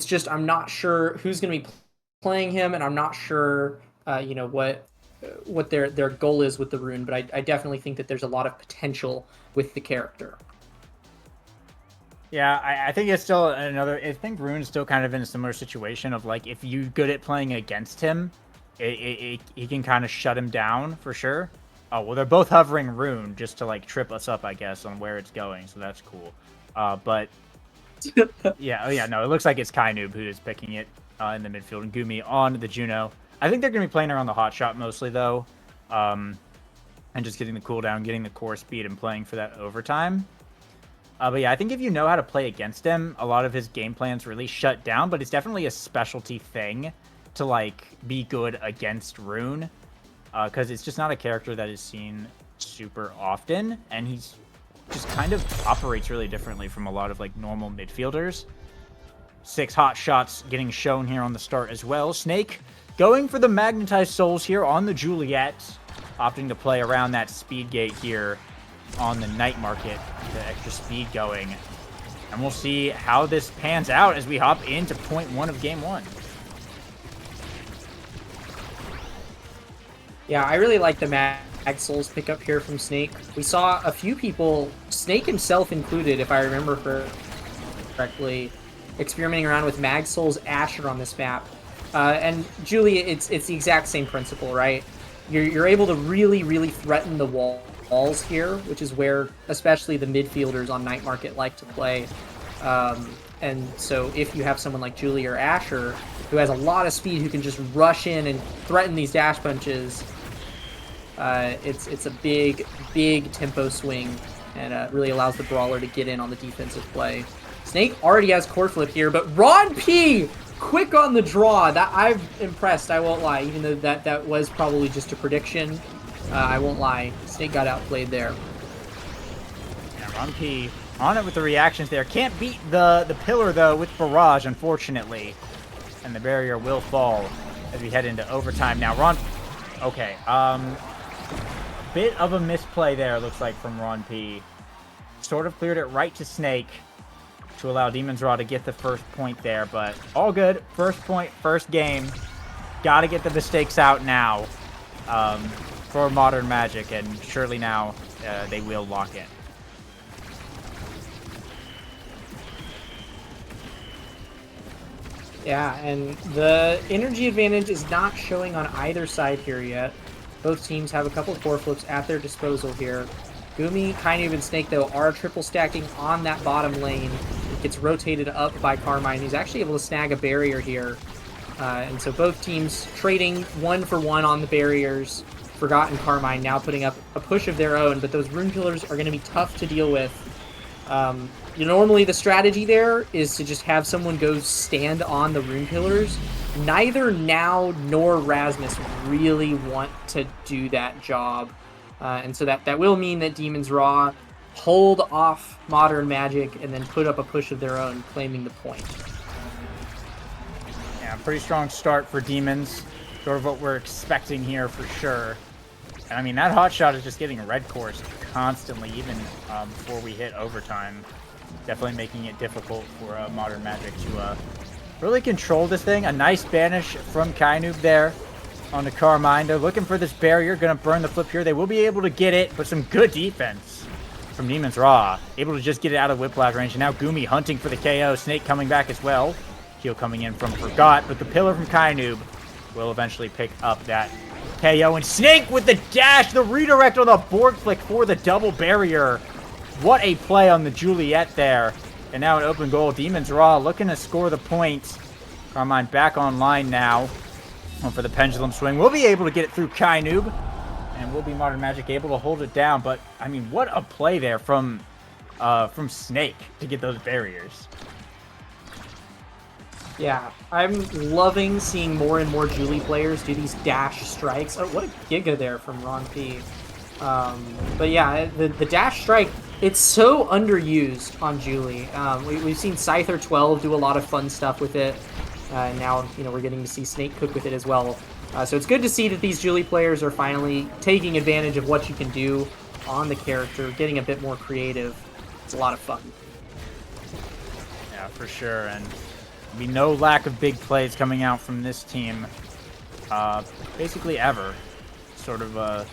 just I'm not sure who's going to be playing him, and I'm not sure, you know, what their goal is with the rune. But I definitely think that there's a lot of potential with the character. Yeah, I think it's still another. I think Rune's still kind of in a similar situation of like if you're good at playing against him, he can kind of shut him down for sure. Oh well, they're both hovering Rune just to like trip us up, I guess, on where it's going. So that's cool. But yeah, oh yeah, no, it looks like it's Kainoob who is picking it in the midfield and Gumi on the Juno. I think they're gonna be playing around the hot shot mostly though, and just getting the cooldown, getting the core speed, and playing for that overtime. But yeah, I think if you know how to play against him, a lot of his game plans really shut down, but it's definitely a specialty thing to, like, be good against Rune, because it's just not a character that is seen super often, and he's just kind of operates really differently from a lot of, like, normal midfielders. 6 hot shots getting shown here on the start as well. Snake going for the Magnetized Souls here on the Juliet, opting to play around that speed gate here on the night market, the extra speed going, and we'll see how this pans out as we hop into point 1 of game 1. Yeah, I really like the Mag Souls pickup here from Snake. We saw a few people, Snake himself included, if I remember correctly, experimenting around with Mag Souls Asher on this map. And Julie, it's the exact same principle, right? You're able to really threaten the walls here, which is where especially the midfielders on Night Market like to play. And so if you have someone like Julie or Asher, who has a lot of speed, who can just rush in and threaten these dash punches, it's a big tempo swing, and really allows the brawler to get in on the defensive play. Snake already has core flip here, but Ron P, quick on the draw. That I'm impressed, I won't lie, even though that was probably just a prediction. I won't lie, Snake got outplayed there. Yeah, Ron P on it with the reactions there. Can't beat the pillar though with Barrage, unfortunately, and the barrier will fall as we head into overtime now. Ron, okay, bit of a misplay there, looks like, from Ron P. Sort of cleared it right to Snake to allow Demon's Raw to get the first point there, but all good. First point, first game. Got to get the mistakes out now for Modern Magic, and surely now they will lock in. Yeah, and the energy advantage is not showing on either side here yet. Both teams have a couple of core flips at their disposal here. Gumi, Kainoob, and Snake, though, are triple stacking on that bottom lane. It gets rotated up by Carmine, who's actually able to snag a barrier here. And so both teams trading 1-for-1 on the barriers. Forgotten Carmine now putting up a push of their own, but those rune pillars are going to be tough to deal with. Normally the strategy there is to just have someone go stand on the rune pillars. Neither Now nor Rasmus really want to do that job. And so that will mean that Demon's Raw hold off Modern Magic and then put up a push of their own, claiming the point. Yeah, pretty strong start for Demons. Sort of what we're expecting here for sure. And I mean, that hot shot is just getting red coursed constantly, even before we hit overtime. Definitely making it difficult for Modern Magic to really control this thing. A nice banish from Kainoob there on the Carmine. They're looking for this barrier, gonna burn the flip here. They will be able to get it, but some good defense from Demon's Raw. Able to just get it out of Whiplash range. And now Gumi hunting for the KO. Snake coming back as well. Heal coming in from Forgot, but the pillar from Kainoob will eventually pick up that KO. And Snake with the dash, the redirect on the board flick for the double barrier. What a play on the Juliet there. And now an open goal. Demon's Raw looking to score the points. Carmine back online now. For the pendulum swing. We'll be able to get it through Kainoob. And will be Modern Magic able to hold it down. But, I mean, what a play there from Snake to get those barriers. Yeah, I'm loving seeing more and more Julie players do these dash strikes. Oh, what a giga there from Ron P. But yeah, the dash strike, it's so underused on Julie. We've seen Scyther 12 do a lot of fun stuff with it. And now, we're getting to see Snake cook with it as well. So it's good to see that these Julie players are finally taking advantage of what you can do on the character, getting a bit more creative. It's a lot of fun. Yeah, for sure. And be no lack of big plays coming out from this team, basically ever. Sort of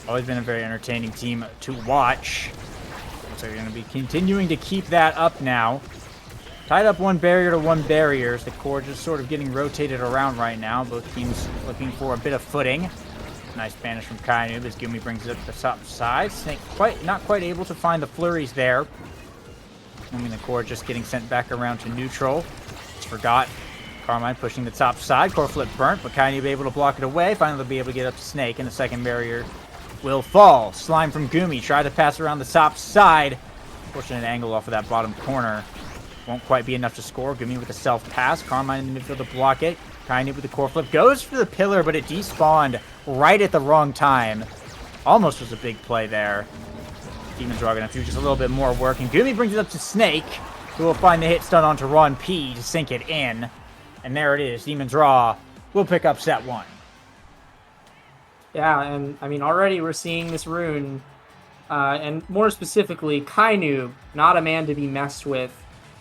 always been a very entertaining team to watch. Looks like they're going to be continuing to keep that up now. Tied up 1 barrier to 1 barriers. The core just sort of getting rotated around right now. Both teams looking for a bit of footing. Nice banish from Kainoob as Gumi brings it up to the top side. Snake not quite able to find the flurries there. I mean, the core just getting sent back around to neutral. It's Forgot. Carmine pushing the top side. Core flip burnt, but Kainoob able to block it away. Finally, they'll be able to get up to Snake, and the second barrier will fall. Slime from Gumi. Tried to pass around the top side. Fortunate angle off of that bottom corner. Won't quite be enough to score. Gumi with a self-pass. Carmine in the midfield to block it. Kainoob with the core flip. Goes for the pillar, but it despawned right at the wrong time. Almost was a big play there. Demon's Raw gonna have to do just a little bit more work. And Gumi brings it up to Snake, who will find the hit stun onto Ron P to sink it in. And there it is. Demon's Raw will pick up set 1. Yeah, and I mean, already we're seeing this rune, and more specifically, Kainoob, not a man to be messed with.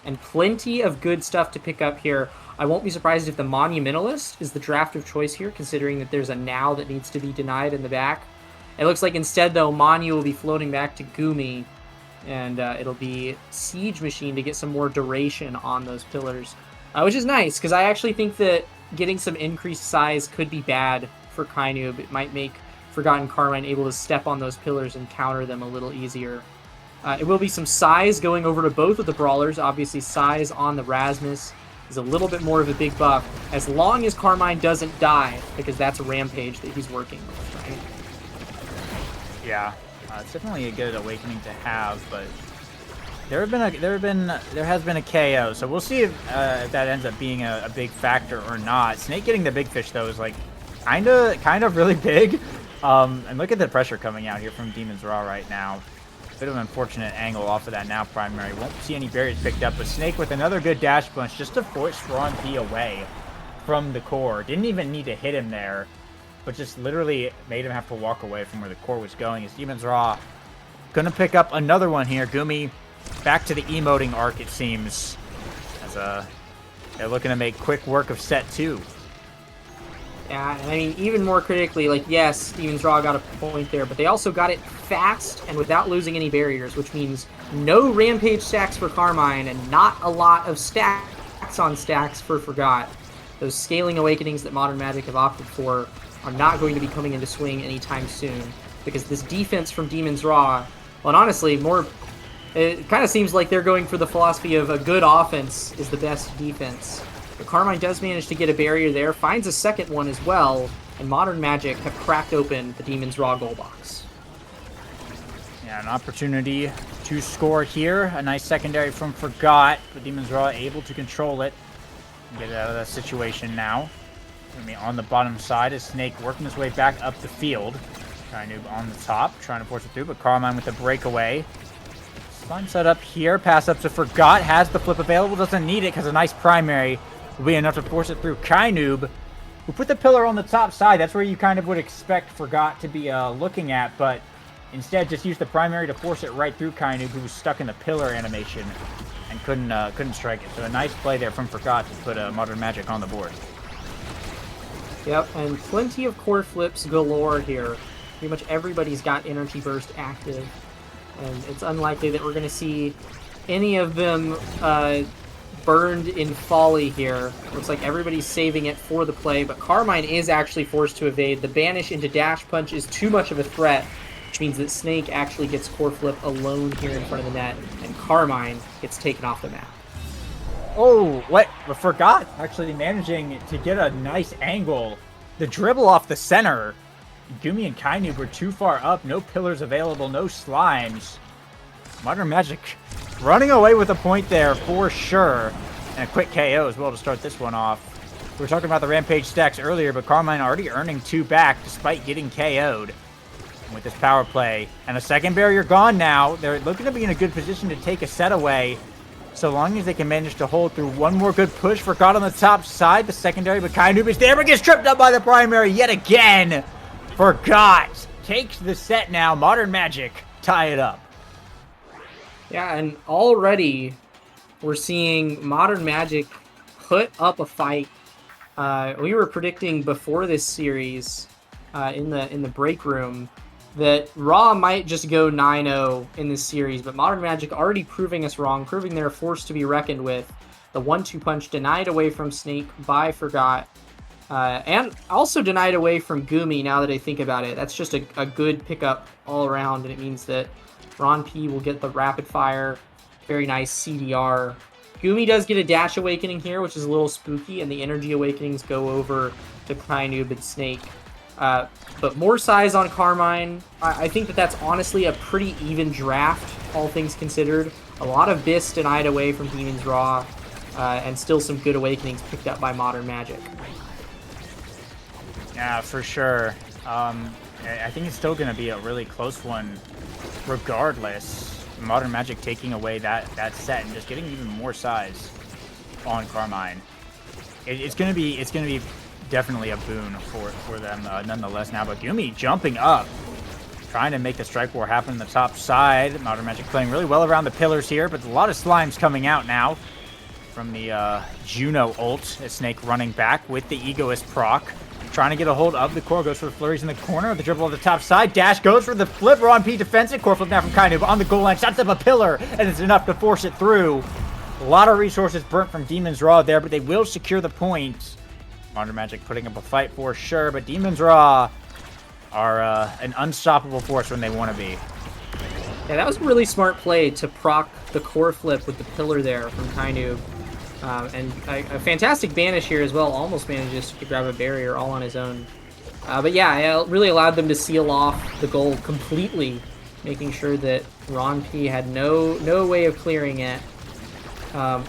And plenty of good stuff to pick up here. I won't be surprised if the Monumentalist is the draft of choice here, considering that there's a now that needs to be denied in the back. It looks like instead, though, Manu will be floating back to Gumi, and it'll be Siege Machine to get some more duration on those pillars, which is nice, because I actually think that getting some increased size could be bad for Kainoob. It might make Forgotten Carmine able to step on those pillars and counter them a little easier. It will be some size going over to both of the brawlers. Obviously, size on the Rasmus is a little bit more of a big buff, as long as Carmine doesn't die, because that's a rampage that he's working with, right? Yeah, it's definitely a good awakening to have, but there has been a KO, so we'll see if that ends up being a big factor or not. Snake getting the big fish though is like kind of really big, and look at the pressure coming out here from Demon's Raw right now. Bit of an unfortunate angle off of that now primary. Won't see any barriers picked up, but Snake with another good dash punch just to force Ron P away from the core. Didn't even need to hit him there, but just literally made him have to walk away from where the core was going. As Demon's Raw gonna pick up another one here. Gumi back to the emoting arc, it seems, as they're looking to make quick work of set 2. Yeah, and I mean, even more critically, like, yes, Demon's Raw got a point there, but they also got it fast and without losing any barriers, which means no rampage stacks for Carmine and not a lot of stacks on stacks for Forgot. Those scaling awakenings that Modern Magic have opted for are not going to be coming into swing anytime soon, because this defense from Demon's Raw, well, and honestly, it kind of seems like they're going for the philosophy of a good offense is the best defense. But Carmine does manage to get a barrier there, finds a second one as well, and Modern Magic have cracked open the Demon's Raw goal box. Yeah, an opportunity to score here. A nice secondary from Forgot, but Demon's Raw able to control it and get it out of that situation now. I mean, on the bottom side is Snake working his way back up the field. Kainoob on the top, trying to force it through, but Carmine with the breakaway. Fun set up here, pass up to Forgot, has the flip available, doesn't need it because a nice primary will be enough to force it through. Kainoob, who put the pillar on the top side, that's where you kind of would expect Forgot to be looking at, but instead just used the primary to force it right through Kainoob, who was stuck in the pillar animation and couldn't strike it. So a nice play there from Forgot to put Modern Magic on the board. Yep, and plenty of core flips galore here. Pretty much everybody's got Energy Burst active, and it's unlikely that we're going to see any of them burned in folly here. Looks like everybody's saving it for the play, but Carmine is actually forced to evade. The banish into dash punch is too much of a threat, which means that Snake actually gets core flip alone here in front of the net, and Carmine gets taken off the map. Oh, what? I forgot actually managing to get a nice angle. The dribble off the center. Gumi and Kainoob were too far up. No pillars available, no slimes. Modern Magic running away with a point there for sure. And a quick KO as well to start this one off. We were talking about the Rampage stacks earlier, but Carmine already earning 2 back despite getting KO'd. And with this power play and a second barrier gone now, they're looking to be in a good position to take a set away. So long as they can manage to hold through one more good push. Forgot on the top side, the secondary, but Kainoob is there, but gets tripped up by the primary yet again. Forgot takes the set now. Modern Magic tie it up. Yeah, and already we're seeing Modern Magic put up a fight. We were predicting before this series in the break room that RAAAAHH might just go 9-0 in this series, but Modern Magic already proving us wrong, proving they're a force to be reckoned with. The 1-2 punch denied away from Snake by Forgot, and also denied away from Gumi, now that I think about it. That's just a good pickup all around, and it means that Ron P will get the rapid fire. Very nice CDR. Gumi does get a dash awakening here, which is a little spooky, and the energy awakenings go over to Kainoob and Snake. But more size on Carmine. I think that that's honestly a pretty even draft, all things considered. A lot of Biss denied away from Demon's Raw, and still some good awakenings picked up by Modern Magic. Yeah, for sure. I think it's still going to be a really close one regardless. Modern Magic taking away that set and just getting even more size on Carmine. It's going to be definitely a boon for them nonetheless now. But Gumi jumping up, trying to make the strike war happen on the top side. Modern Magic playing really well around the pillars here, but a lot of slimes coming out now from the Juno ult. As Snake running back with the Egoist proc. Trying to get a hold of the core, goes for the flurries in the corner, the dribble on the top side, dash goes for the flip, Ron P defends it, core flip now from Kainoob on the goal line, shots up a pillar, and it's enough to force it through. A lot of resources burnt from Demon's Raw there, but they will secure the point. Modern Magic putting up a fight for sure, but Demon's Raw are an unstoppable force when they want to be. Yeah, that was a really smart play to proc the core flip with the pillar there from Kainoob. And a fantastic banish here as well. Almost manages to grab a barrier all on his own. But yeah, it really allowed them to seal off the goal completely, making sure that Ron P had no way of clearing it.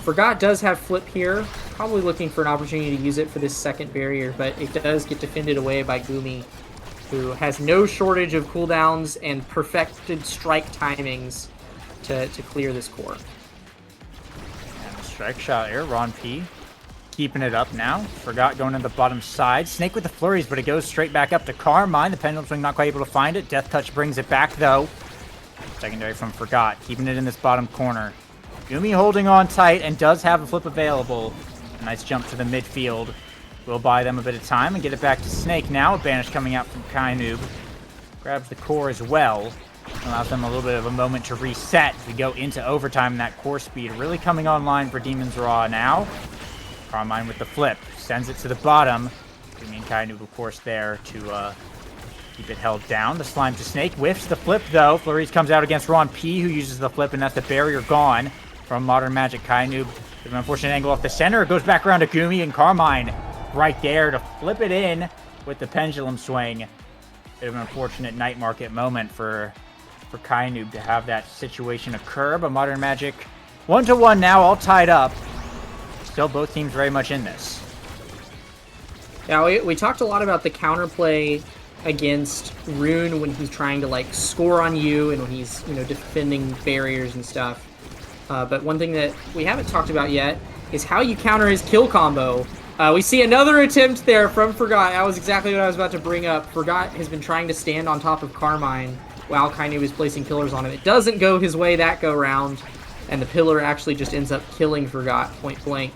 Forgot does have flip here, probably looking for an opportunity to use it for this second barrier, but it does get defended away by Gumi, who has no shortage of cooldowns and perfected strike timings to clear this core. Strike shot here, Ron P keeping it up now. Forgot going to the bottom side. Snake with the flurries, but it goes straight back up to Carmine. The pendulum swing not quite able to find it. Death Touch brings it back though. Secondary from Forgot, keeping it in this bottom corner. Gumi holding on tight and does have a flip available. A nice jump to the midfield. Will buy them a bit of time and get it back to Snake now. A banish coming out from Kainoob. Grabs the core as well. Allows them a little bit of a moment to reset. We go into overtime. That core speed really coming online for Demon's Raw now. Carmine with the flip. Sends it to the bottom. Gumi and Kainoob, of course, there to keep it held down. The slime to Snake. Whiffs the flip, though. Flurries comes out against Ron P, who uses the flip, and that's the barrier gone from Modern Magic. Kainoob with an unfortunate angle off the center. It goes back around to Gumi and Carmine right there to flip it in with the pendulum swing. Bit of an unfortunate night market moment for Kainoob to have that situation occur, but Modern Magic 1-1 now, all tied up. Still both teams very much in this. Now, we talked a lot about the counterplay against Rune when he's trying to like score on you and when he's defending barriers and stuff. But one thing that we haven't talked about yet is how you counter his kill combo. We see another attempt there from Forgot. That was exactly what I was about to bring up. Forgot has been trying to stand on top of Carmine while Kainoob is placing pillars on him. It doesn't go his way that go round, and the pillar actually just ends up killing Forgot point blank.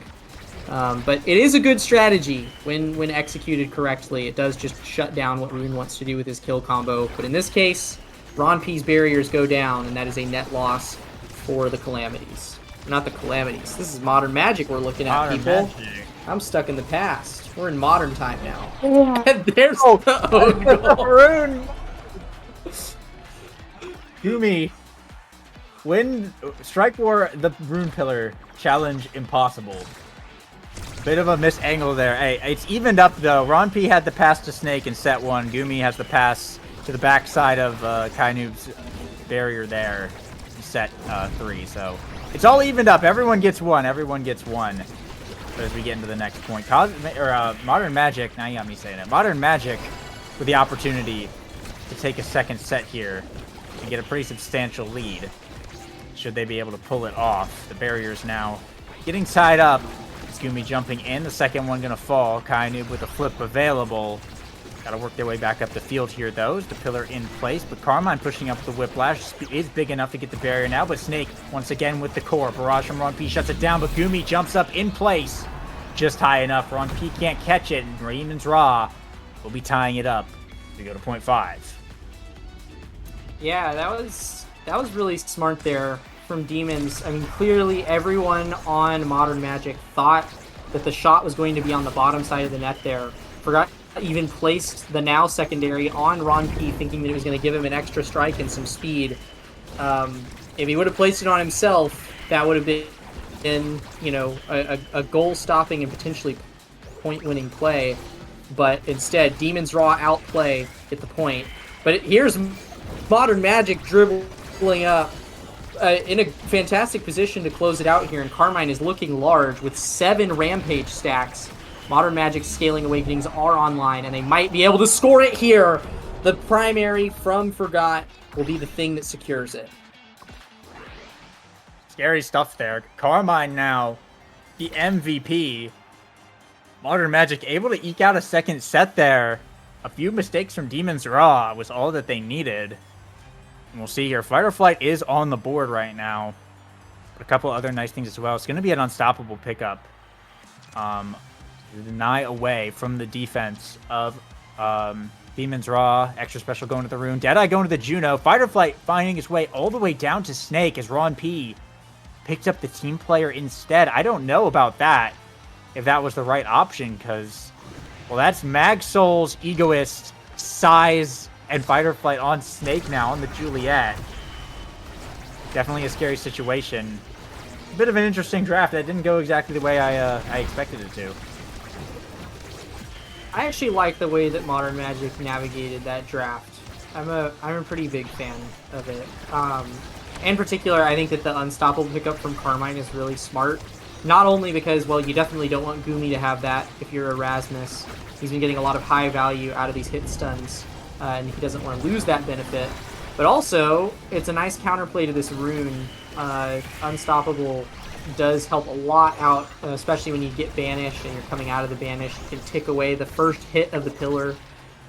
But it is a good strategy when executed correctly. It does just shut down what Rune wants to do with his kill combo. But in this case, Ron P's barriers go down, and that is a net loss for the Calamities. Not the Calamities. This is Modern Magic we're looking at, people. Magic. I'm stuck in the past. We're in modern time now. And there's the Rune. Gumi, win Strike War, the Rune Pillar challenge impossible. Bit of a miss angle there. Hey, it's evened up though. Ron P had the pass to Snake in set 1. Gumi has the pass to the backside of Kainoob's barrier there in set 3. So it's all evened up. Everyone gets one. Everyone gets one. But as we get into the next point, Modern Magic. Now you got me saying it. Modern Magic with the opportunity to take a second set here and get a pretty substantial lead. Should they be able to pull it off? The barrier's now getting tied up. It's Gumi jumping in. The second one going to fall. Kainoob with a flip available. Got to work their way back up the field here, though. The pillar in place, but Carmine pushing up the whiplash is big enough to get the barrier now, but Snake once again with the core. Barrage from Ron P shuts it down, but Gumi jumps up in place. just high enough. Ron P can't catch it, and Raymond's Raw will be tying it up to go to 0.5. Yeah, that was really smart there from Demons. I mean, clearly everyone on Modern Magic thought that the shot was going to be on the bottom side of the net there. Forgot even placed the now secondary on Ron P, thinking that it was going to give him an extra strike and some speed. If he would have placed it on himself, that would have been, you know, a goal-stopping and potentially point-winning play. But instead, Demons Raw outplay at the point. But here's Modern Magic dribbling up in a fantastic position to close it out here, and Carmine is looking large with 7 Rampage stacks. Modern Magic's Scaling Awakenings are online, and they might be able to score it here. The primary from Forgot will be the thing that secures it. Scary stuff there. Carmine now, the MVP. Modern Magic able to eke out a second set there. A few mistakes from Demons Raw was all that they needed. And we'll see here. Fight or Flight is on the board right now. But a couple other nice things as well. It's going to be an unstoppable pickup. Deny away from the defense of Demons Raw. Extra special going to the Rune. Deadeye going to the Juno. Fight or Flight finding its way all the way down to Snake as Ron P picked up the team player instead. I don't know about that, if that was the right option, because, well, that's Magsoul's Egoist, Size, and Fight or Flight on Snake now on the Juliet. Definitely a scary situation. A bit of an interesting draft. That didn't go exactly the way I expected it to. I actually like the way that Modern Magic navigated that draft. I'm a pretty big fan of it. In particular, I think that the unstoppable pickup from Carmine is really smart. Not only because, well, you definitely don't want Gumi to have that if you're Erasmus. He's been getting a lot of high value out of these hit stuns, and he doesn't want to lose that benefit. But also, it's a nice counterplay to this Rune. Unstoppable does help a lot out, especially when you get banished and you're coming out of the banish. You can tick away the first hit of the pillar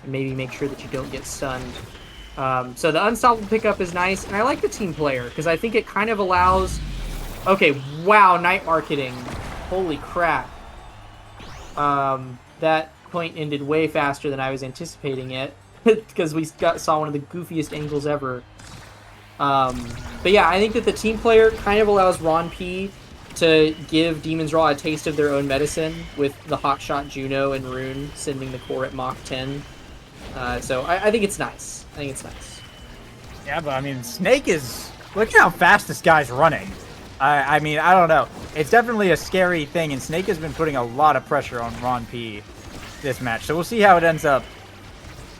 and maybe make sure that you don't get stunned. So the unstoppable pickup is nice, and I like the team player because I think it kind of allows... Okay, wow, night marketing. Holy crap. That point ended way faster than I was anticipating it because we saw one of the goofiest angles ever. But yeah, I think that the team player kind of allows Ron P to give Demons Raw a taste of their own medicine with the Hotshot Juno and Rune sending the core at Mach 10. So I think it's nice. I think it's nice. Yeah, but I mean, Snake is... Look how fast this guy's running. I mean, I don't know. It's definitely a scary thing, and Snake has been putting a lot of pressure on Ron P this match. So we'll see how it ends up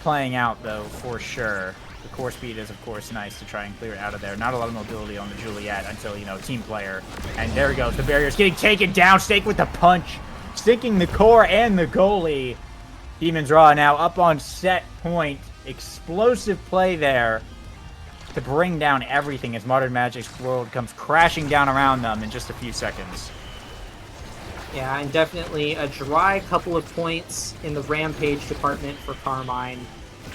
playing out, though, for sure. The core speed is, of course, nice to try and clear it out of there. Not a lot of mobility on the Juliet until, you know, team player. And there he goes. The barrier's getting taken down. Snake with the punch, sinking the core and the goalie. Demons Raw now up on set point. Explosive play there to bring down everything as Modern Magic's world comes crashing down around them in just a few seconds. Yeah, and definitely a dry couple of points in the Rampage department for Carmine.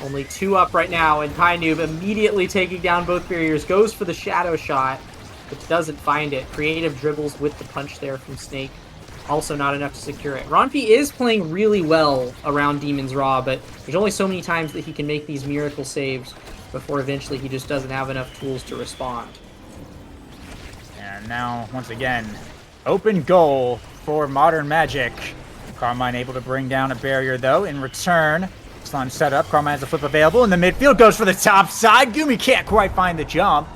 Only 2 up right now, and Kainoob immediately taking down both barriers, goes for the shadow shot, but doesn't find it. Creative dribbles with the punch there from Snake. Also not enough to secure it. Ron P is playing really well around Demons Raw, but there's only so many times that he can make these miracle saves before eventually he just doesn't have enough tools to respond. And now, once again, open goal for Modern Magic. Carmine able to bring down a barrier, though, in return. Slime set up. Carmine has a flip available in the midfield. Goes for the top side. Gumi can't quite find the jump.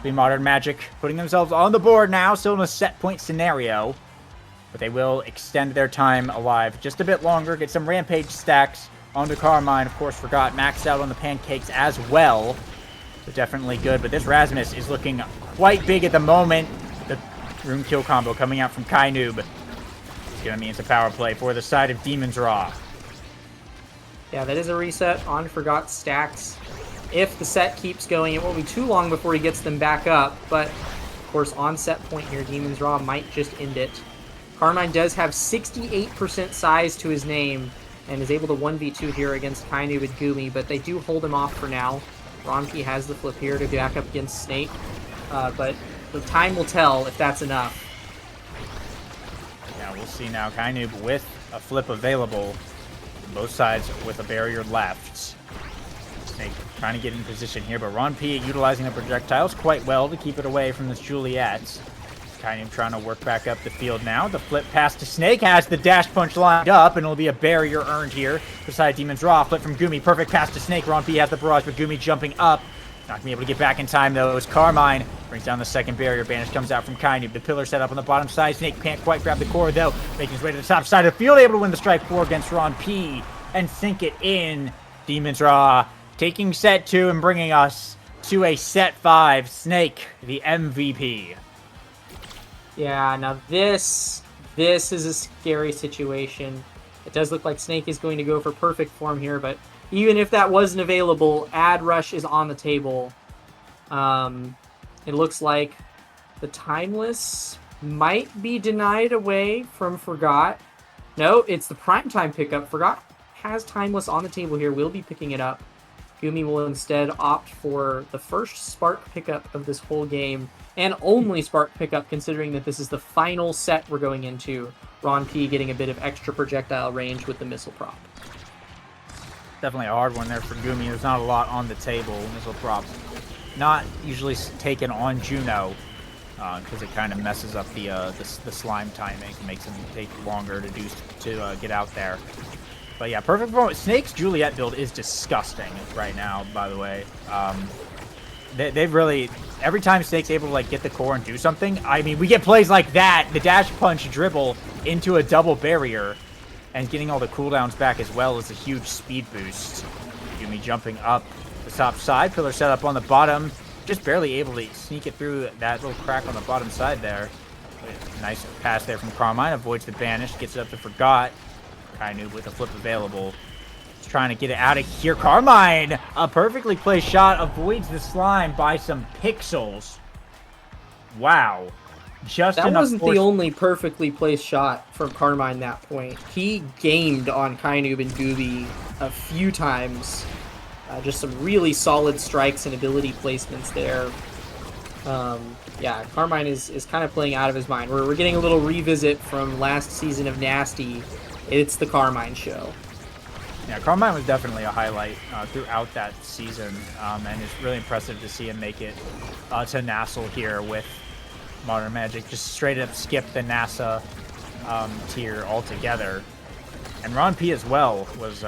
The Modern Magic putting themselves on the board now. Still in a set point scenario. But they will extend their time alive just a bit longer. Get some Rampage stacks onto Carmine. Of course, Forgot maxed out on the pancakes as well. So definitely good. But this Rasmus is looking quite big at the moment. The Rune kill combo coming out from Kainoob. It's going to mean it's a power play for the side of Demons Raw. Yeah, that is a reset on Forgot stacks. If the set keeps going, it won't be too long before he gets them back up. But, of course, on set point here, Demons Raw might just end it. Carmine does have 68% size to his name and is able to 1v2 here against Kainoob and Gumi, but they do hold him off for now. Ron P has the flip here to back up against Snake, but the time will tell if that's enough. Yeah, we'll see now. Kainoob with a flip available. Both sides with a barrier left. Snake trying to get in position here, but Ron P utilizing the projectiles quite well to keep it away from this Juliet. Kainoob trying to work back up the field now. The flip pass to Snake has the dash punch lined up, and it'll be a barrier earned here beside Demon's Raw. Flip from Gumi. Perfect pass to Snake. Ron P has the barrage, but Gumi jumping up. Not going to be able to get back in time, though, as Carmine brings down the second barrier. Banish comes out from Kainoob. The pillar set up on the bottom side. Snake can't quite grab the core, though. Making his way to the top side of the field. Able to win the strike 4 against Ron P and sink it in. Demon's Raw taking set 2 and bringing us to a set 5. Snake, the MVP. Yeah, now this is a scary situation. It does look like Snake is going to go for perfect form here, but even if that wasn't available, Ad Rush is on the table. It looks like the Timeless might be denied away from Forgot. No, it's the Primetime pickup. Forgot has Timeless on the table here, will be picking it up. Gumi will instead opt for the first Spark pickup of this whole game, and only Spark pickup considering that this is the final set we're going into. Ron P getting a bit of extra projectile range with the missile prop. Definitely a hard one there for Gumi. There's not a lot on the table. Missile prop not usually taken on Juno because it kind of messes up the slime timing. It makes him take longer to get out there. But yeah, perfect form. Snake's Juliet build is disgusting right now, by the way. They've really, every time Snake's able to like get the core and do something, I mean, we get plays like that, the dash punch dribble into a double barrier, and getting all the cooldowns back as well is a huge speed boost. Gumi jumping up the top side, pillar set up on the bottom, just barely able to sneak it through that little crack on the bottom side there. Nice pass there from Carmine, avoids the banish, gets it up to Forgot. Kainoob with a flip available. He's trying to get it out of here. Carmine, a perfectly placed shot, avoids the slime by some pixels. Wow. Just that enough wasn't the only perfectly placed shot from Carmine that point. He gamed on Kainoob and Gooby a few times. Just some really solid strikes and ability placements there. Yeah, Carmine is kind of playing out of his mind. We're getting a little revisit from last season of Nasty. It's the Carmine show. Yeah, Carmine was definitely a highlight throughout that season, and it's really impressive to see him make it to NASL here with Modern Magic. Just straight up skip the NASA tier altogether. And Ron P as well was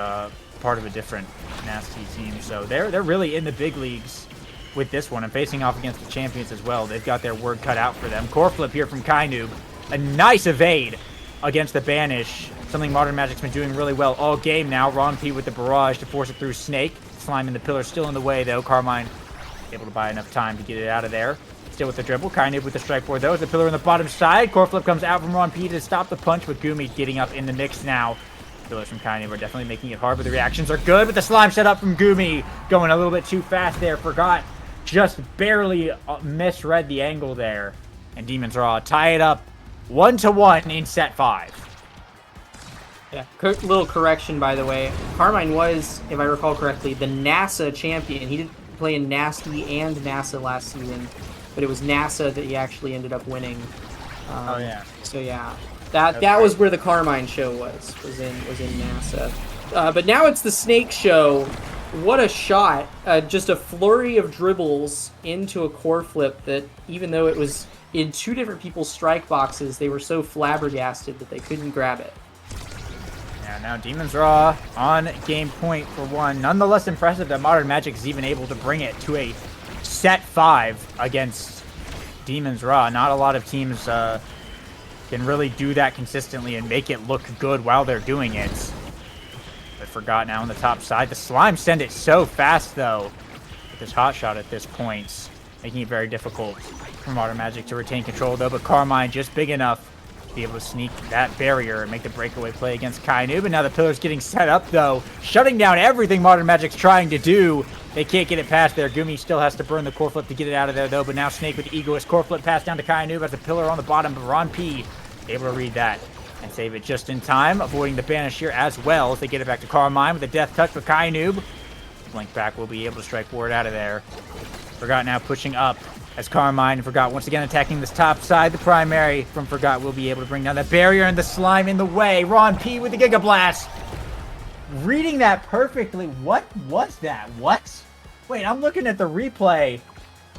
part of a different Nasty team, so they're really in the big leagues with this one and facing off against the champions as well. They've got their work cut out for them. Core flip here from Kainoob. A nice evade against the banish. Something Modern Magic's been doing really well all game now. Ron P with the barrage to force it through Snake. Slime in the pillar still in the way, though. Carmine able to buy enough time to get it out of there. Still with the dribble. Kainoob with the strike board, though. The pillar on the bottom side. Core flip comes out from Ron P to stop the punch, with Gumi getting up in the mix now. Pillars from Kainoob are definitely making it hard, but the reactions are good. But the slime set up from Gumi going a little bit too fast there. Forgot just barely misread the angle there. And Demon's Raw tie it up 1-1 in set 5. Yeah, little correction, by the way. Carmine was, if I recall correctly, the NASA champion. He did play in Nasty and NASA last season, but it was NASA that he actually ended up winning. Oh yeah. So yeah, that was where the Carmine show was in NASA. But now it's the Snake show. What a shot! Just a flurry of dribbles into a core flip that, even though it was in two different people's strike boxes, they were so flabbergasted that they couldn't grab it. Yeah, now Demon's Raw on game point for one. Nonetheless impressive that Modern Magic is even able to bring it to a set 5 against Demon's Raw. Not a lot of teams can really do that consistently and make it look good while they're doing it. But Forgot now on the top side. The slime send it so fast, though, with this hot shot at this point, making it very difficult for Modern Magic to retain control, though. But Carmine just big enough to be able to sneak that barrier and make the breakaway play against Kainoob. And now the pillar's getting set up, though, shutting down everything Modern Magic's trying to do. They can't get it past there. Gumi still has to burn the core flip to get it out of there, though. But now Snake with the egoist core flip pass down to Kainoob as the pillar on the bottom. But Ron P able to read that and save it just in time, avoiding the banish here as well as they get it back to Carmine with a death touch for Kainoob. Blink back will be able to strike forward out of there. Forgot now pushing up As Carmine and Forgot once again attacking this top side. The primary from Forgot will be able to bring down that barrier and the slime in the way. Ron P with the Giga Blast. Reading that perfectly. What was that? What? Wait, I'm looking at the replay.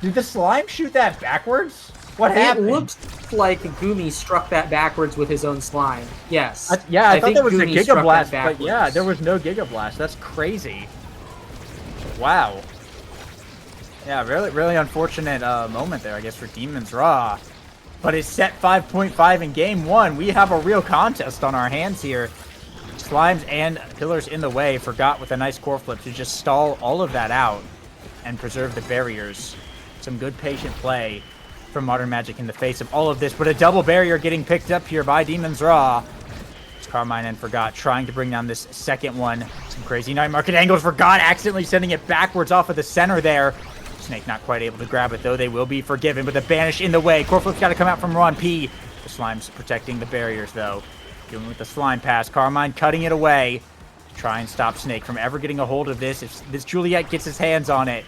Did the slime shoot that backwards? What happened? It looked like Gumi struck that backwards with his own slime. Yes. I thought there was Gumi a Giga struck Blast, that but yeah, there was no Giga Blast. That's crazy. Wow. Yeah, really unfortunate moment there, I guess, for Demon's Raw. But it's set 5.5 in game one. We have a real contest on our hands here. Slimes and pillars in the way. Forgot with a nice core flip to just stall all of that out and preserve the barriers. Some good patient play from Modern Magic in the face of all of this. But a double barrier getting picked up here by Demon's Raw. It's Carmine and Forgot trying to bring down this second one. Some crazy night market angles. Forgot accidentally sending it backwards off of the center there. Snake not quite able to grab it, though. They will be forgiven, but the banish in the way. Core flip's got to come out from Ron P. The slime's protecting the barriers, though. Dealing with the slime pass. Carmine cutting it away. Try and stop Snake from ever getting a hold of this. If this Juliet gets his hands on it,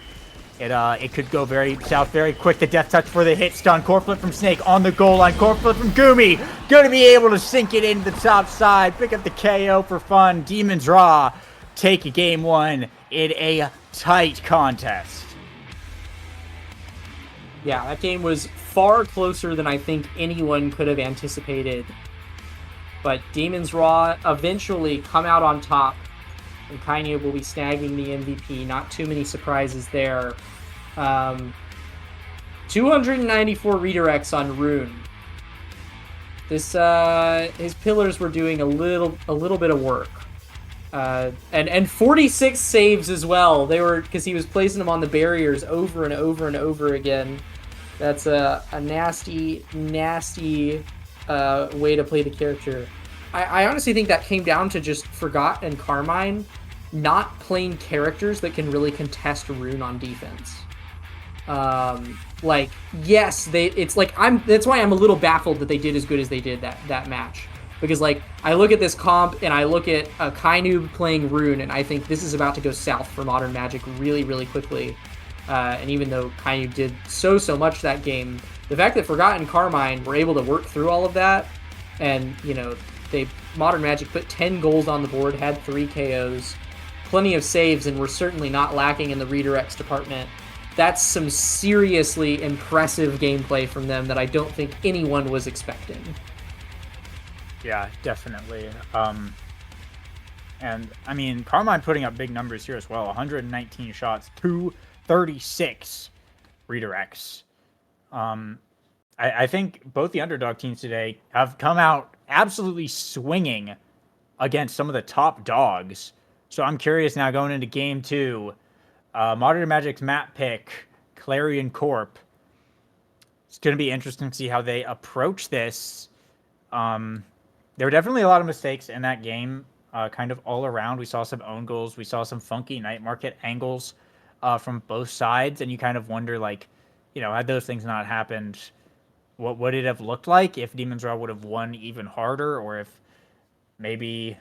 it could go south very quick. The death touch for the hit stun. Core flip from Snake on the goal line. Core flip from Gumi. Going to be able to sink it into the top side. Pick up the KO for fun. Demon's Raw take game one in a tight contest. Yeah, that game was far closer than I think anyone could have anticipated. But Demon's Raw eventually come out on top, and Kainu will be snagging the MVP. Not too many surprises there. 294 redirects on Rune. This his pillars were doing a little bit of work. And 46 saves as well. They were, because he was placing them on the barriers over and over and over again. That's a nasty way to play the character. I honestly think that came down to just Forgot and Carmine not playing characters that can really contest Rune on defense. Like, yes, it's like that's why I'm a little baffled that they did as good as they did that match. Because, like, I look at this comp and I look at Kainu playing Rune, and I think this is about to go south for Modern Magic really, really quickly. And even though Kainu did so much that game, the fact that Forgot and Carmine were able to work through all of that, and, you know, Modern Magic put 10 goals on the board, had 3 KOs, plenty of saves, and were certainly not lacking in the redirects department. That's some seriously impressive gameplay from them that I don't think anyone was expecting. Yeah, definitely. And, I mean, Carmine putting up big numbers here as well. 119 shots, 236 redirects. I think both the underdog teams today have come out absolutely swinging against some of the top dogs. So I'm curious now going into game two. Modern Magic's map pick, Clarion Corp. It's going to be interesting to see how they approach this. There were definitely a lot of mistakes in that game, kind of all around. We saw some own goals. We saw some funky night market angles from both sides. And you kind of wonder, like, you know, had those things not happened, what would it have looked like if Demon's Raw would have won even harder, or if maybe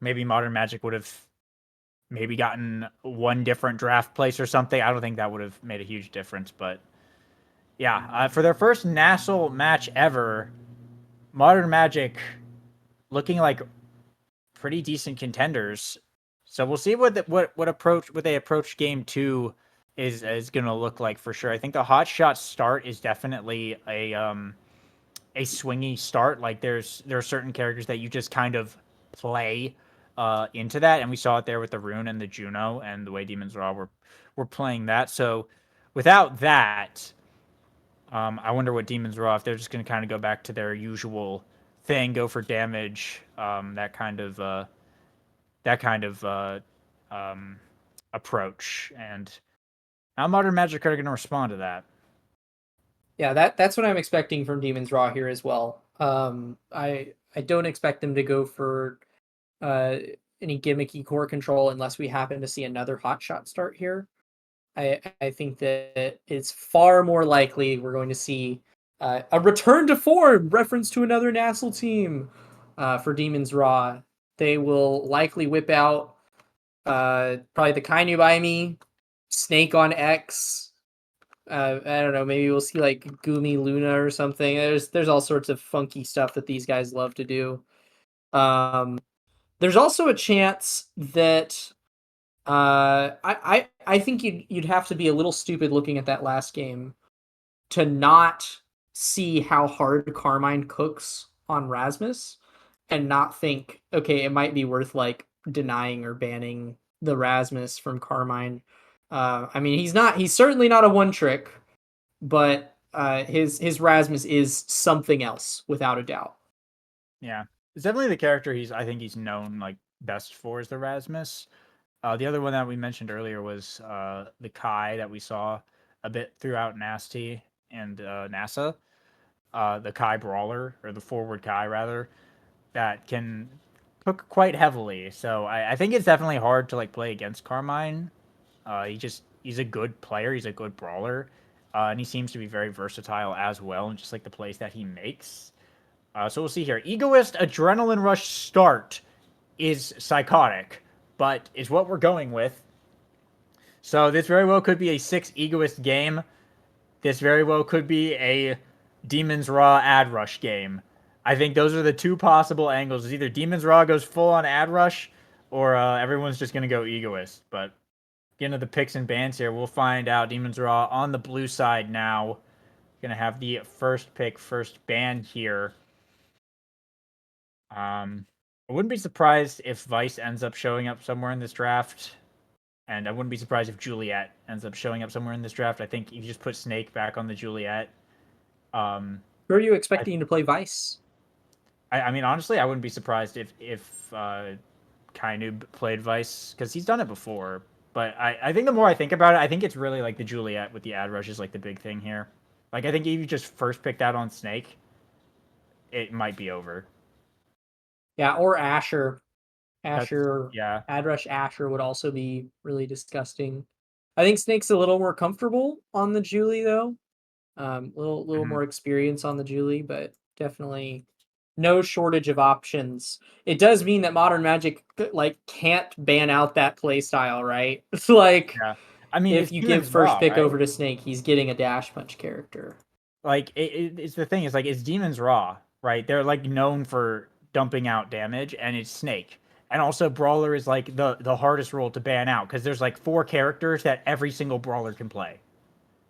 Modern Magic would have maybe gotten one different draft place or something. I don't think that would have made a huge difference. But yeah, for their first NASL match ever, Modern Magic looking like pretty decent contenders. So we'll see what they approach game two is going to look like for sure. I think the hot shot start is definitely a swingy start. Like there are certain characters that you just kind of play into that, and we saw it there with the Rune and the Juno and the way Demon's Raw were playing that. So without that, I wonder what Demon's Raw, if they're just going to kind of go back to their usual thing, go for damage, that kind of approach. And how Modern Magic are going to respond to that. Yeah, that's what I'm expecting from Demon's Raw here as well. I don't expect them to go for any gimmicky core control unless we happen to see another hotshot start here. I think that it's far more likely we're going to see a return to form, reference to another NASL team for Demon's Raw. They will likely whip out probably the Kainu by me, Snake on X, I don't know. Maybe we'll see like Gumi Luna or something. There's all sorts of funky stuff that these guys love to do. There's also a chance that I think you'd have to be a little stupid looking at that last game to not see how hard Carmine cooks on Rasmus and not think, okay, it might be worth like denying or banning the Rasmus from Carmine. I mean, he's certainly not a one trick, but his Rasmus is something else without a doubt. Yeah, it's definitely the character I think he's known like best for is the Rasmus. The other one that we mentioned earlier was the Kai that we saw a bit throughout Nasty and NASA. The Kai Brawler, or the forward Kai rather, that can cook quite heavily. So I think it's definitely hard to like play against Carmine. He's a good player. He's a good brawler, and he seems to be very versatile as well, and just like the plays that he makes. So we'll see here. Egoist Adrenaline Rush start is psychotic, but is what we're going with. So this very well could be a 6 Egoist game. This very well could be a Demon's Raw ad rush game. I think those are the two possible angles. It's either Demon's Raw goes full on ad rush, or everyone's just going to go Egoist. But getting to the picks and bans here, we'll find out. Demon's Raw on the blue side now. Going to have the first pick, first ban here. I wouldn't be surprised if Vice ends up showing up somewhere in this draft. And I wouldn't be surprised if Juliet ends up showing up somewhere in this draft. I think you just put Snake back on the Juliet. Who are you expecting to play Vice? I mean, honestly, I wouldn't be surprised if Kainu played Vice, because he's done it before. But I think the more I think about it, I think it's really like the Juliet with the ad rush is like the big thing here. Like, I think if you just first picked out on Snake, it might be over. Yeah, or Asher. That's, Asher, yeah. ad rush Asher would also be really disgusting. I think Snake's a little more comfortable on the Julie though. Little Mhm. more experience on the Julie, but definitely no shortage of options. It does mean that Modern Magic like can't ban out that play style, right? It's like Yeah. I mean, if it's you give Demon's first Raw, pick right? over to Snake, he's getting a dash punch character. Like it's the thing is like it's Demon's Raw, right? They're like known for dumping out damage, and it's Snake. And also Brawler is like the hardest role to ban out because there's like 4 characters that every single brawler can play.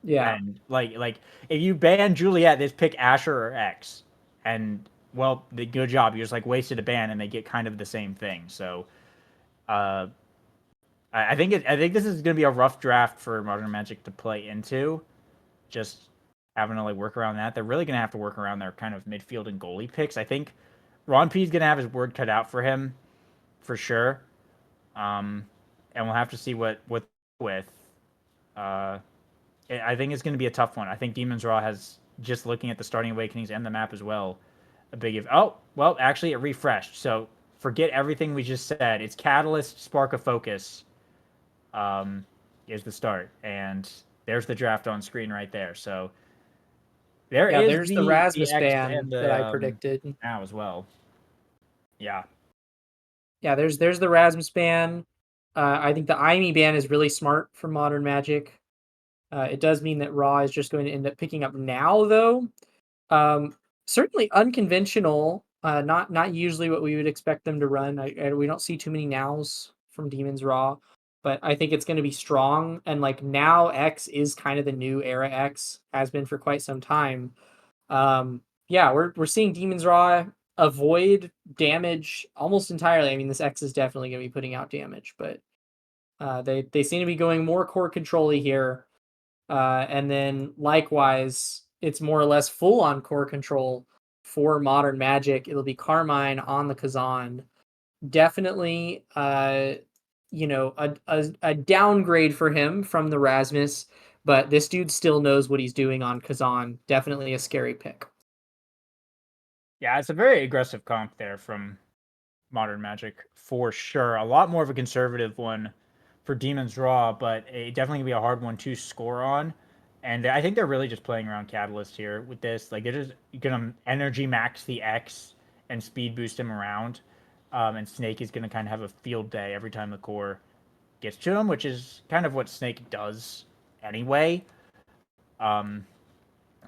Yeah. And like if you ban Juliet, just pick Asher or X. And well, the good job. You just like wasted a ban and they get kind of the same thing. So uh I think I think this is gonna be a rough draft for Modern Magic to play into. Just having to like work around that. They're really gonna have to work around their kind of midfield and goalie picks. I think Ron P is gonna have his word cut out for him for sure. And we'll have to see what with. Uh, I think it's gonna be a tough one. I think Demon's Raw has, just looking at the starting awakenings and the map as well, a big if. Oh well, actually it refreshed. So forget everything we just said. It's Catalyst, Spark of Focus, is the start, and there's the draft on screen right there. So there Yeah, is there's the the Rasmus X ban and that I the predicted. now as well. Yeah. Yeah, there's the Rasmus ban. I think the Aimi ban is really smart for Modern Magic. It does mean that Raw is just going to end up picking up now, though. Um, Certainly unconventional. Not usually what we would expect them to run. We don't see too many nows from Demons Raw, but I think it's going to be strong. And like now, X is kind of the new era. X has been for quite some time. Yeah, we're seeing Demons Raw avoid damage almost entirely. I mean, this X is definitely going to be putting out damage, but they seem to be going more core control-y here. And then likewise, it's more or less full on core control for Modern Magic. It'll be Carmine on the Kazan. Definitely, a downgrade for him from the Rasmus, but this dude still knows what he's doing on Kazan. Definitely a scary pick. Yeah, it's a very aggressive comp there from Modern Magic for sure. A lot more of a conservative one for Demon's Raw, but it definitely gonna be a hard one to score on. And I think they're really just playing around Catalyst here with this. Like they're just gonna energy max the X and speed boost him around. And Snake is gonna kind of have a field day every time the core gets to him, which is kind of what Snake does anyway. And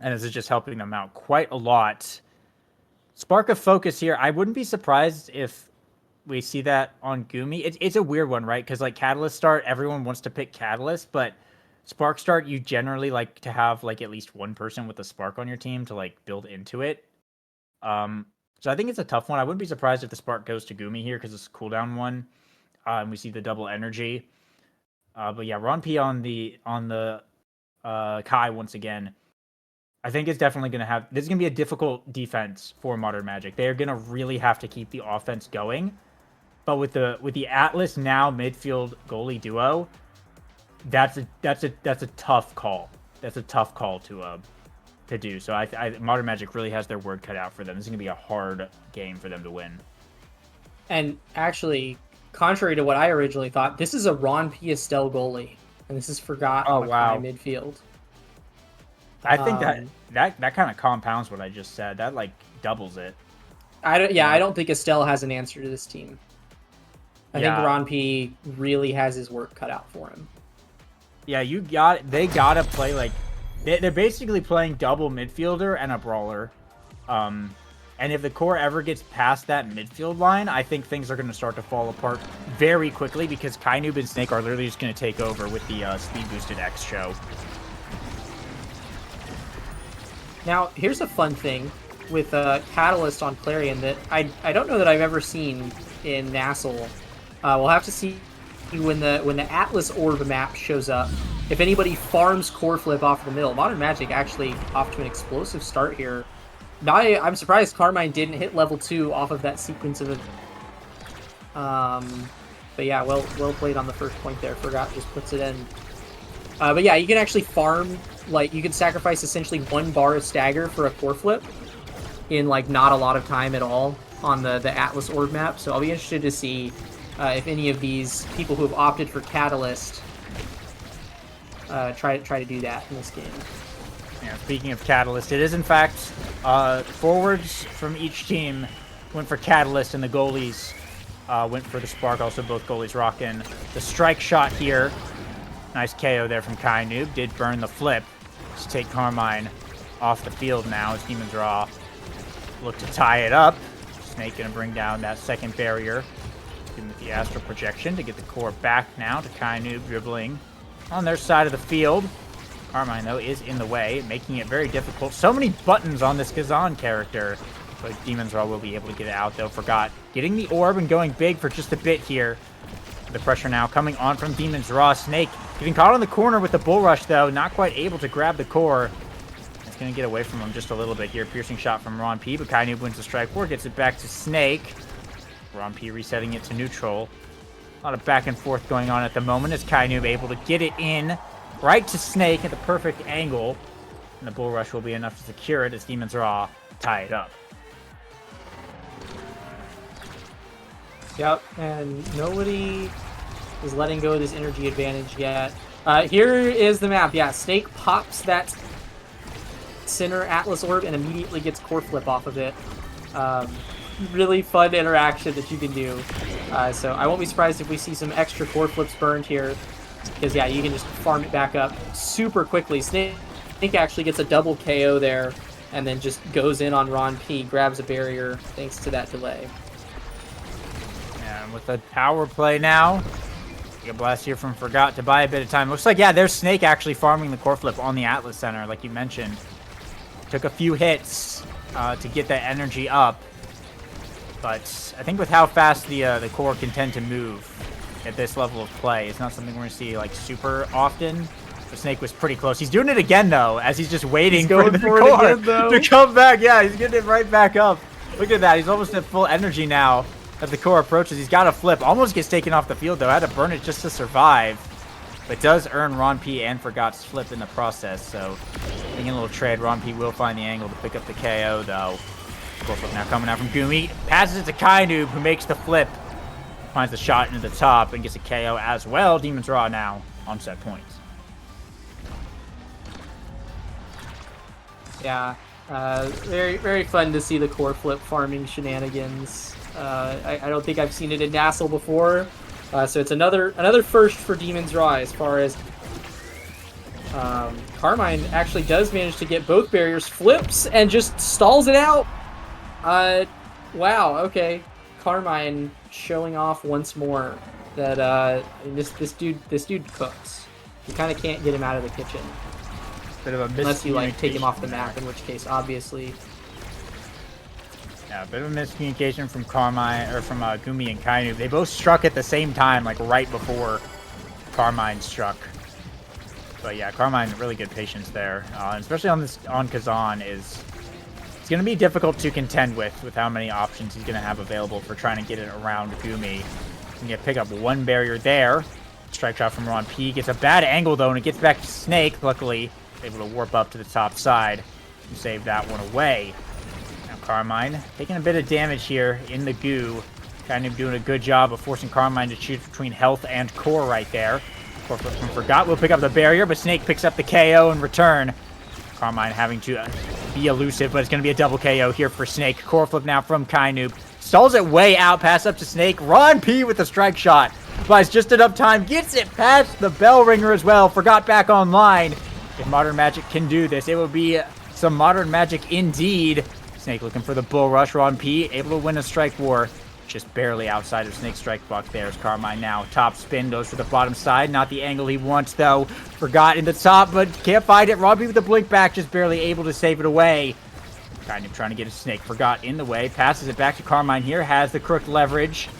this is just helping them out quite a lot. Spark of Focus here. I wouldn't be surprised if we see that on Gumi. It's a weird one, right? Because like Catalyst Start, everyone wants to pick Catalyst, but Spark Start, you generally like to have like at least one person with a Spark on your team to like build into it. So I think it's a tough one. I wouldn't be surprised if the Spark goes to Gumi here because it's a cooldown one. And we see the double energy. But yeah, Ron P on the Kai once again. I think it's definitely going to have... This is going to be a difficult defense for Modern Magic. They're going to really have to keep the offense going. But with the Atlas now midfield goalie duo, that's a tough call. That's a tough call to do. So I Modern Magic really has their word cut out for them. This is going to be a hard game for them to win. And actually, contrary to what I originally thought, this is a Ron P. Estelle goalie. And this is Forgot on wow. midfield. I think that kind of compounds what I just said. That like doubles it. I don't think Estelle has an answer to this team. I think Ron P really has his work cut out for him. Yeah, they gotta play like they're basically playing double midfielder and a brawler. And if the core ever gets past that midfield line, I think things are going to start to fall apart very quickly because Kainoob and Snake are literally just going to take over with the speed boosted X show. Now, here's a fun thing with Catalyst on Clarion that I don't know that I've ever seen in NASL. We'll have to see when the Atlas Orb map shows up. If anybody farms Core Flip off the middle, Modern Magic actually off to an explosive start here. I'm surprised Carmine didn't hit level 2 off of that sequence of it. But yeah, well played on the first point there. Forgot just puts it in. But yeah, you can actually farm, like, you can sacrifice essentially 1 bar of stagger for a core flip in, like, not a lot of time at all on the Atlas Orb map. So I'll be interested to see if any of these people who have opted for Catalyst try to do that in this game. Yeah, speaking of Catalyst, it is in fact forwards from each team went for Catalyst and the goalies went for the Spark. Also, both goalies rocking the strike shot here. Nice KO there from Kainoob. Did burn the flip. Just take Carmine off the field now as Demons Raw look to tie it up. Snake going to bring down that second barrier. Give him the Astral Projection to get the core back now to Kainoob dribbling on their side of the field. Carmine, though, is in the way, making it very difficult. So many buttons on this Kazan character. But Demons Raw will be able to get it out, though. Forgot getting the orb and going big for just a bit here. The pressure now coming on from Demons Raw. Snake getting caught on the corner with the Bull Rush, though. Not quite able to grab the core. It's going to get away from him just a little bit here. Piercing shot from Ron P, but Kainoob wins the strike four. Gets it back to Snake. Ron P resetting it to neutral. A lot of back and forth going on at the moment as Kainoob able to get it in right to Snake at the perfect angle. And the Bull Rush will be enough to secure it as Demons Raw tie it up. Yep, and nobody is letting go of this energy advantage yet. Here is the map. Yeah, Snake pops that center Atlas Orb and immediately gets core flip off of it. Really fun interaction that you can do. So I won't be surprised if we see some extra core flips burned here. Because, yeah, you can just farm it back up super quickly. Snake actually gets a double KO there and then just goes in on Ron P, grabs a barrier thanks to that delay. And with the power play now, a blast here from Forgot to buy a bit of time. Looks like, yeah, there's Snake actually farming the core flip on the Atlas Center, like you mentioned. Took a few hits to get that energy up. But I think with how fast the core can tend to move at this level of play, it's not something we're going to see like super often. The Snake was pretty close. He's doing it again, though, as he's just waiting for the core to come back. Yeah, he's getting it right back up. Look at that. He's almost at full energy now as the core approaches. He's got a flip. Almost gets taken off the field, though. Had to burn it just to survive. But does earn Ron P and Forgot's flip in the process. So, getting a little trade. Ron P will find the angle to pick up the KO, though. Core flip now coming out from Gumi. Passes it to Kainoob, who makes the flip. Finds the shot into the top and gets a KO as well. Demons Raw now on set points. Yeah, very, very fun to see the core flip farming shenanigans. I don't think I've seen it in NASL before, so it's another first for Demons Raw as far as Carmine actually does manage to get both barriers, flips, and just stalls it out. Wow, okay. Carmine showing off once more that this dude cooks. You kind of can't get him out of the kitchen. Bit of a unless you like take him off the there. map, in which case obviously. Yeah, a bit of a miscommunication from Carmine or from Gumi and Kainu. They both struck at the same time, like right before Carmine struck. But yeah, Carmine really good patience there, especially on Kazan it's going to be difficult to contend with how many options he's going to have available for trying to get it around Gumi. Can get pick up one barrier there. Strike shot from Ron P gets a bad angle though, and it gets back to Snake. Luckily, able to warp up to the top side and save that one away. Now Carmine taking a bit of damage here in the goo. Kind of doing a good job of forcing Carmine to choose between health and core right there. Core from Forgot will pick up the barrier, but Snake picks up the KO in return. Carmine having to be elusive, but it's going to be a double KO here for Snake. Core flip now from Kainu. Stalls it way out, pass up to Snake. Ron P with the strike shot. Buys just enough time, gets it past the bell ringer as well. Forgot back online. If Modern Magic can do this, it will be some Modern Magic indeed. Snake looking for the bull rush. Ron P able to win a strike war. Just barely outside of Snake's strike block. There's Carmine now. Top spin goes for the bottom side. Not the angle he wants, though. Forgot in the top, but can't find it. Ron P with the blink back, just barely able to save it away. Kind of trying to get a Snake. Forgot in the way. Passes it back to Carmine here. Has the crook leverage.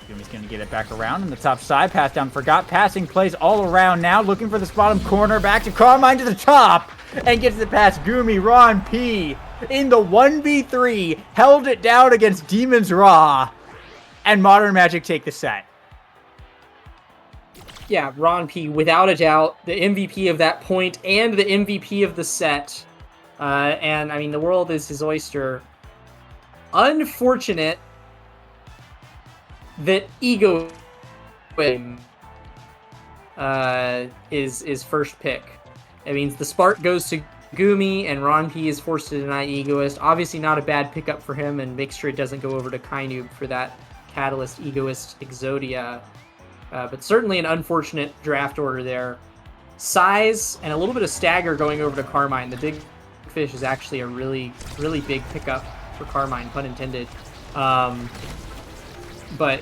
Gumi's going to get it back around on the top side. Pass down. Forgot. Passing plays all around now. Looking for this bottom corner. Back to Carmine to the top. And gets it past Gumi. Ron P in the 1v3. Held it down against Demon's Raw. And Modern Magic take the set. Yeah, Ron P, without a doubt, the MVP of that point and the MVP of the set. And, I mean, the world is his oyster. Unfortunate that Ego is first pick. It means the spark goes to Gumi, and Ron P is forced to deny Egoist. Obviously not a bad pickup for him, and make sure it doesn't go over to Kainu for that Catalyst, Egoist, Exodia. But certainly an unfortunate draft order there. Size and a little bit of stagger going over to Carmine. The big fish is actually a really, really big pickup for Carmine, pun intended. But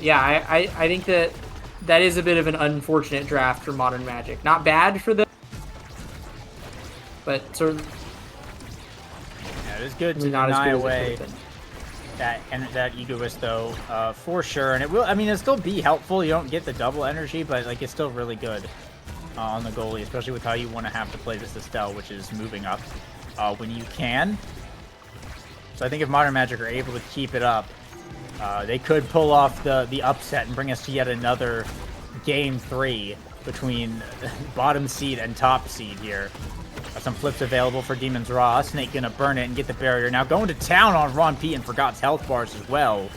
yeah, I think that is a bit of an unfortunate draft for Modern Magic. Not bad for them, but sort of. Yeah, it is good to deny away that Egoist though, for sure. And it will, I mean, it'll still be helpful. You don't get the double energy, but like it's still really good on the goalie, especially with how you want to have to play this Estelle, which is moving up when you can. So I think if Modern Magic are able to keep it up, they could pull off the upset and bring us to yet another game 3 between bottom seed and top seed here. Some flips available for Demon's Raw. Snake gonna burn it and get the barrier. Now going to town on Ron P and Forgot's health bars as well.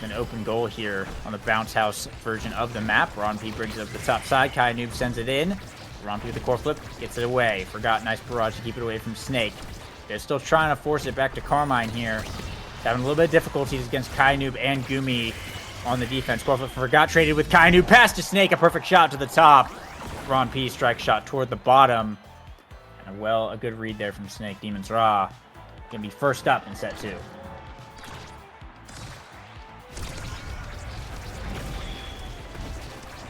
An open goal here on the bounce house version of the map. Ron P brings it up the top side. Kainu sends it in. Ron P with the core flip gets it away. Forgot nice barrage to keep it away from Snake. They're still trying to force it back to Carmine here. He's having a little bit of difficulties against Kainu and Gumi on the defense. Core flip Forgot traded with Kainu. Pass to Snake. A perfect shot to the top. Ron P strike shot toward the bottom. And a good read there from Snake. Demon's Raw gonna be first up in set 2.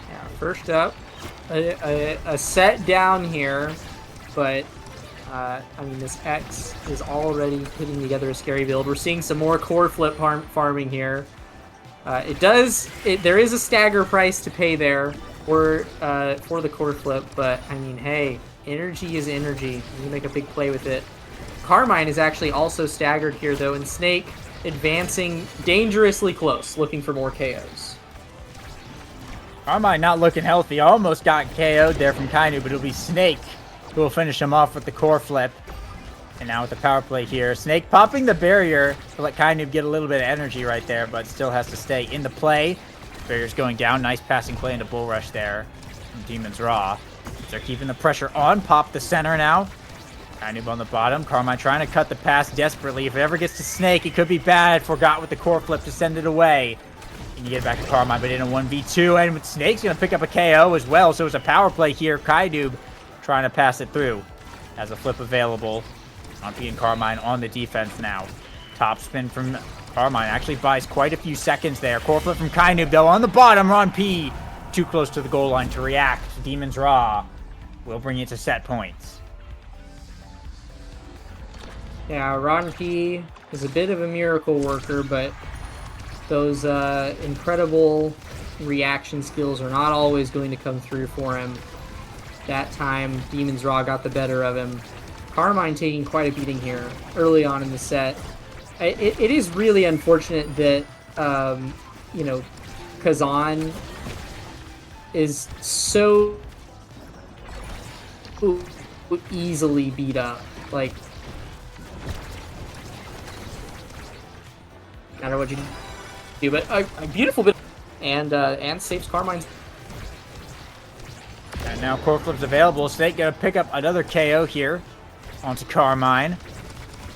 Yeah, first up, a set down here, but I mean this X is already putting together a scary build. We're seeing some more core flip farming here. There is a stagger price to pay there for the core flip, but I mean, hey. Energy is energy. You make a big play with it. Carmine is actually also staggered here, though, and Snake advancing dangerously close, looking for more KOs. Carmine not looking healthy. Almost got KO'd there from Kainu, but it'll be Snake who will finish him off with the core flip. And now with the power play here, Snake popping the barrier to let Kainu get a little bit of energy right there, but still has to stay in the play. Barrier's going down. Nice passing play into Bull Rush there from Demon's Raw. They're keeping the pressure on. Pop the center now. Kainu on the bottom. Carmine trying to cut the pass desperately. If it ever gets to Snake, it could be bad. Forgot with the core flip to send it away. And you get it back to Carmine, but in a 1v2. And Snake's going to pick up a KO as well. So it's a power play here. Kainu trying to pass it through. Has a flip available. RAAAAHH and Carmine on the defense now. Top spin from Carmine actually buys quite a few seconds there. Core flip from Kainoob though on the bottom. RAAAAHH too close to the goal line to react. Demon's Raw will bring it to set points. Yeah, RAAAAHH is a bit of a miracle worker, but those incredible reaction skills are not always going to come through for him. That time, Demon's Raw got the better of him. Carmine taking quite a beating here early on in the set. It is really unfortunate that, you know, Kazan is so easily beat up. Like, I don't know what you do, but a beautiful bit, and saves Carmine's. And now core flip's available. Snake gonna pick up another KO here onto Carmine.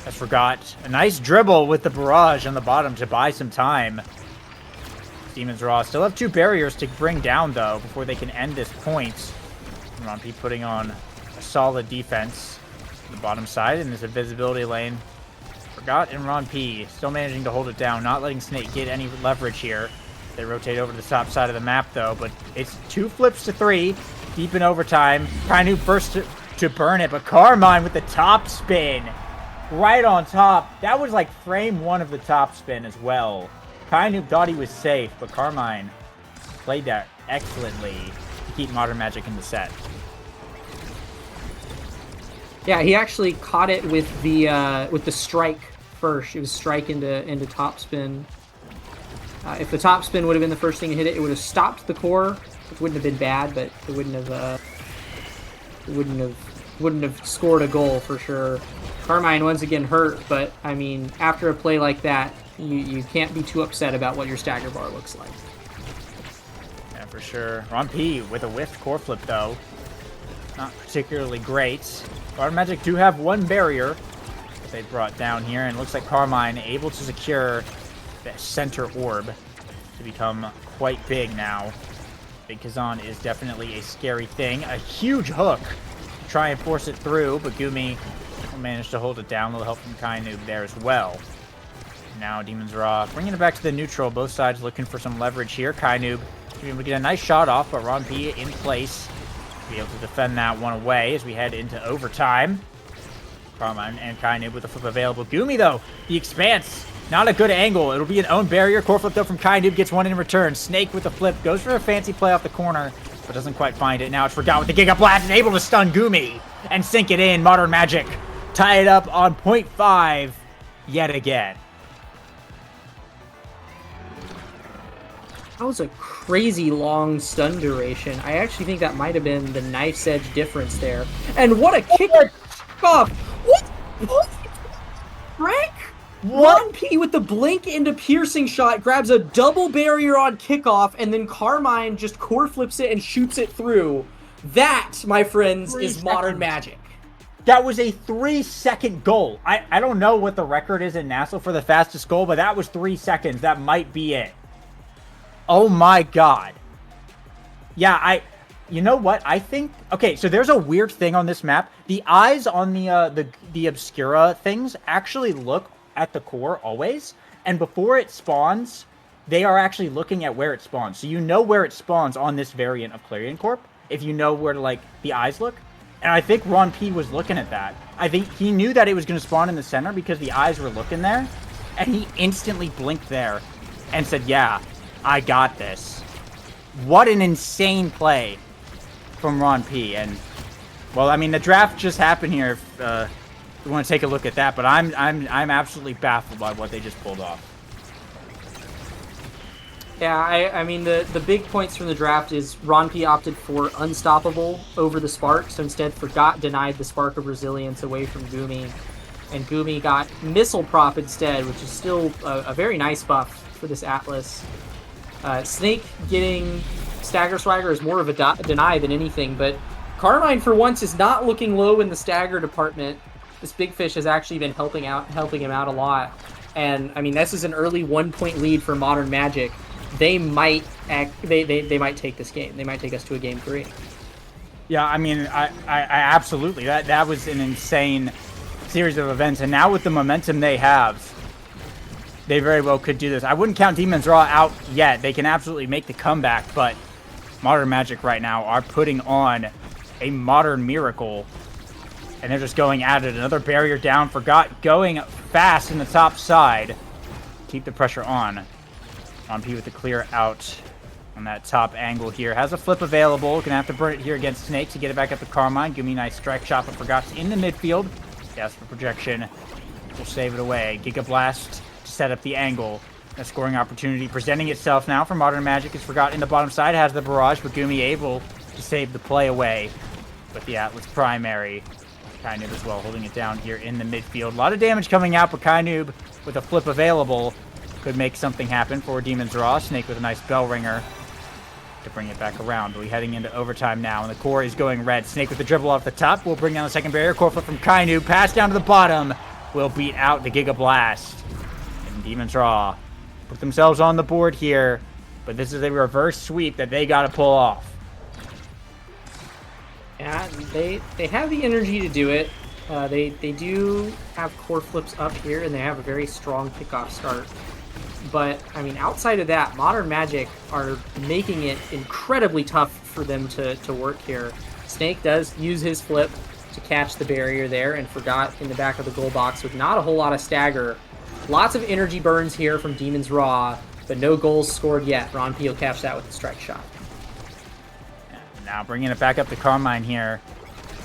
Has forgot a nice dribble with the barrage on the bottom to buy some time. Demon's Raw still have 2 barriers to bring down though before they can end this point. RAAAAHH putting on a solid defense on the bottom side in this invisibility lane. Forgot and RAAAAHH still managing to hold it down, not letting Snake get any leverage here. They rotate over to the top side of the map though, but it's 2 flips to 3, deep in overtime. Kainoob first to burn it, but Carmine with the top spin right on top. That was like frame 1 of the top spin as well. Kainoob thought he was safe, but Carmine played that excellently to keep Modern Magic in the set. Yeah, he actually caught it with the strike first. It was strike into top spin. If the top spin would have been the first thing to hit it, it would have stopped the core. It wouldn't have been bad, but it wouldn't have scored a goal for sure. Carmine once again hurt, but I mean, after a play like that, you can't be too upset about what your stagger bar looks like. Yeah, for sure. RAAAAHH with a whiffed core flip though. Not particularly great. Modern Magic do have 1 barrier that they brought down here, and it looks like Carmine able to secure the center orb to become quite big now. Big Kazan is definitely a scary thing. A huge hook to try and force it through, but Gumi will manage to hold it down. A little help from Kainoob there as well. Now Demon's Raw bringing it back to the neutral. Both sides looking for some leverage here. Kainoob able to get a nice shot off, but RAAAAHH in place to be able to defend that one away as we head into overtime. Carmine and Kainoob with the flip available. Gumi though, the expanse. Not a good angle. It'll be an own barrier. Core flip though from Kainoob, gets 1 in return. Snake with the flip, goes for a fancy play off the corner, but doesn't quite find it. Now it's Forgot with the Giga Blast, and able to stun Gumi and sink it in. Modern Magic tie it up on 0.5 yet again. That was a crazy long stun duration. I actually think that might have been the knife's edge difference there. And what a kick off! What? Frank? RAAAAHH with the blink into piercing shot grabs a double barrier on kickoff, and then Carmine just core flips it and shoots it through. That, my friends, is Modern Magic. That was a 3-second goal. I don't know what the record is in NASL for the fastest goal, but that was 3 seconds. That might be it. Oh my god. Yeah, you know what? I think... Okay, so there's a weird thing on this map. The eyes on the Obscura things actually look at the core always. And before it spawns, they are actually looking at where it spawns. So you know where it spawns on this variant of Clarion Corp, if you know where, like, the eyes look. And I think RAAAAHH was looking at that. I think he knew that it was going to spawn in the center because the eyes were looking there. And he instantly blinked there and said, yeah, I got this. What an insane play from RAAAAHH. And, well, I mean, the draft just happened here if you want to take a look at that. But I'm absolutely baffled by what they just pulled off. Yeah, I mean, the big points from the draft is RAAAAHH opted for Unstoppable over the Spark, so instead Forgot denied the Spark of Resilience away from Gumi, and Gumi got Missile Prop instead, which is still a very nice buff for this Atlas. Snake getting Stagger Swagger is more of a deny than anything, but Carmine for once is not looking low in the Stagger department. This Big Fish has actually been helping him out a lot, and I mean, this is an early 1-point lead for Modern Magic. They might take this game. They might take us to a game 3. Yeah, I mean, I absolutely. That was an insane series of events, and now with the momentum they have, they very well could do this. I wouldn't count Demon's Raw out yet. They can absolutely make the comeback, but Modern Magic right now are putting on a modern miracle, and they're just going at it. Another barrier down. Forgot going fast in the top side. Keep the pressure on. RAAAAHHH with the clear out on that top angle here. Has a flip available. Gonna have to burn it here against Snake to get it back up to Carmine. Give me a nice strike shot, but Forgot's in the midfield. Yes, for projection. Will save it away. Giga Blast to set up the angle. A scoring opportunity presenting itself now for Modern Magic. Is Forgot in the bottom side. Has the barrage, but Gumi able to save the play away with the Atlas primary. Kainoob as well, holding it down here in the midfield. A lot of damage coming out, but Kainoob with a flip available could make something happen for Demon's Raw. Snake with a nice bell ringer to bring it back around. We're heading into overtime now, and the core is going red. Snake with the dribble off the top will bring down the second barrier. Core flip from Kainoob. Pass down to the bottom. Will beat out the Giga Blast. And Demon's Raw put themselves on the board here, but this is a reverse sweep that they got to pull off. Yeah, they have the energy to do it. They do have core flips up here, and they have a very strong kickoff start. But, I mean, outside of that, Modern Magic are making it incredibly tough for them to work here. Snake does use his flip to catch the barrier there, and Forgot in the back of the goal box with not a whole lot of stagger. Lots of energy burns here from Demon's Raw, but no goals scored yet. RAAAAHHH will catch that with a strike shot. Now bringing it back up to Carmine here.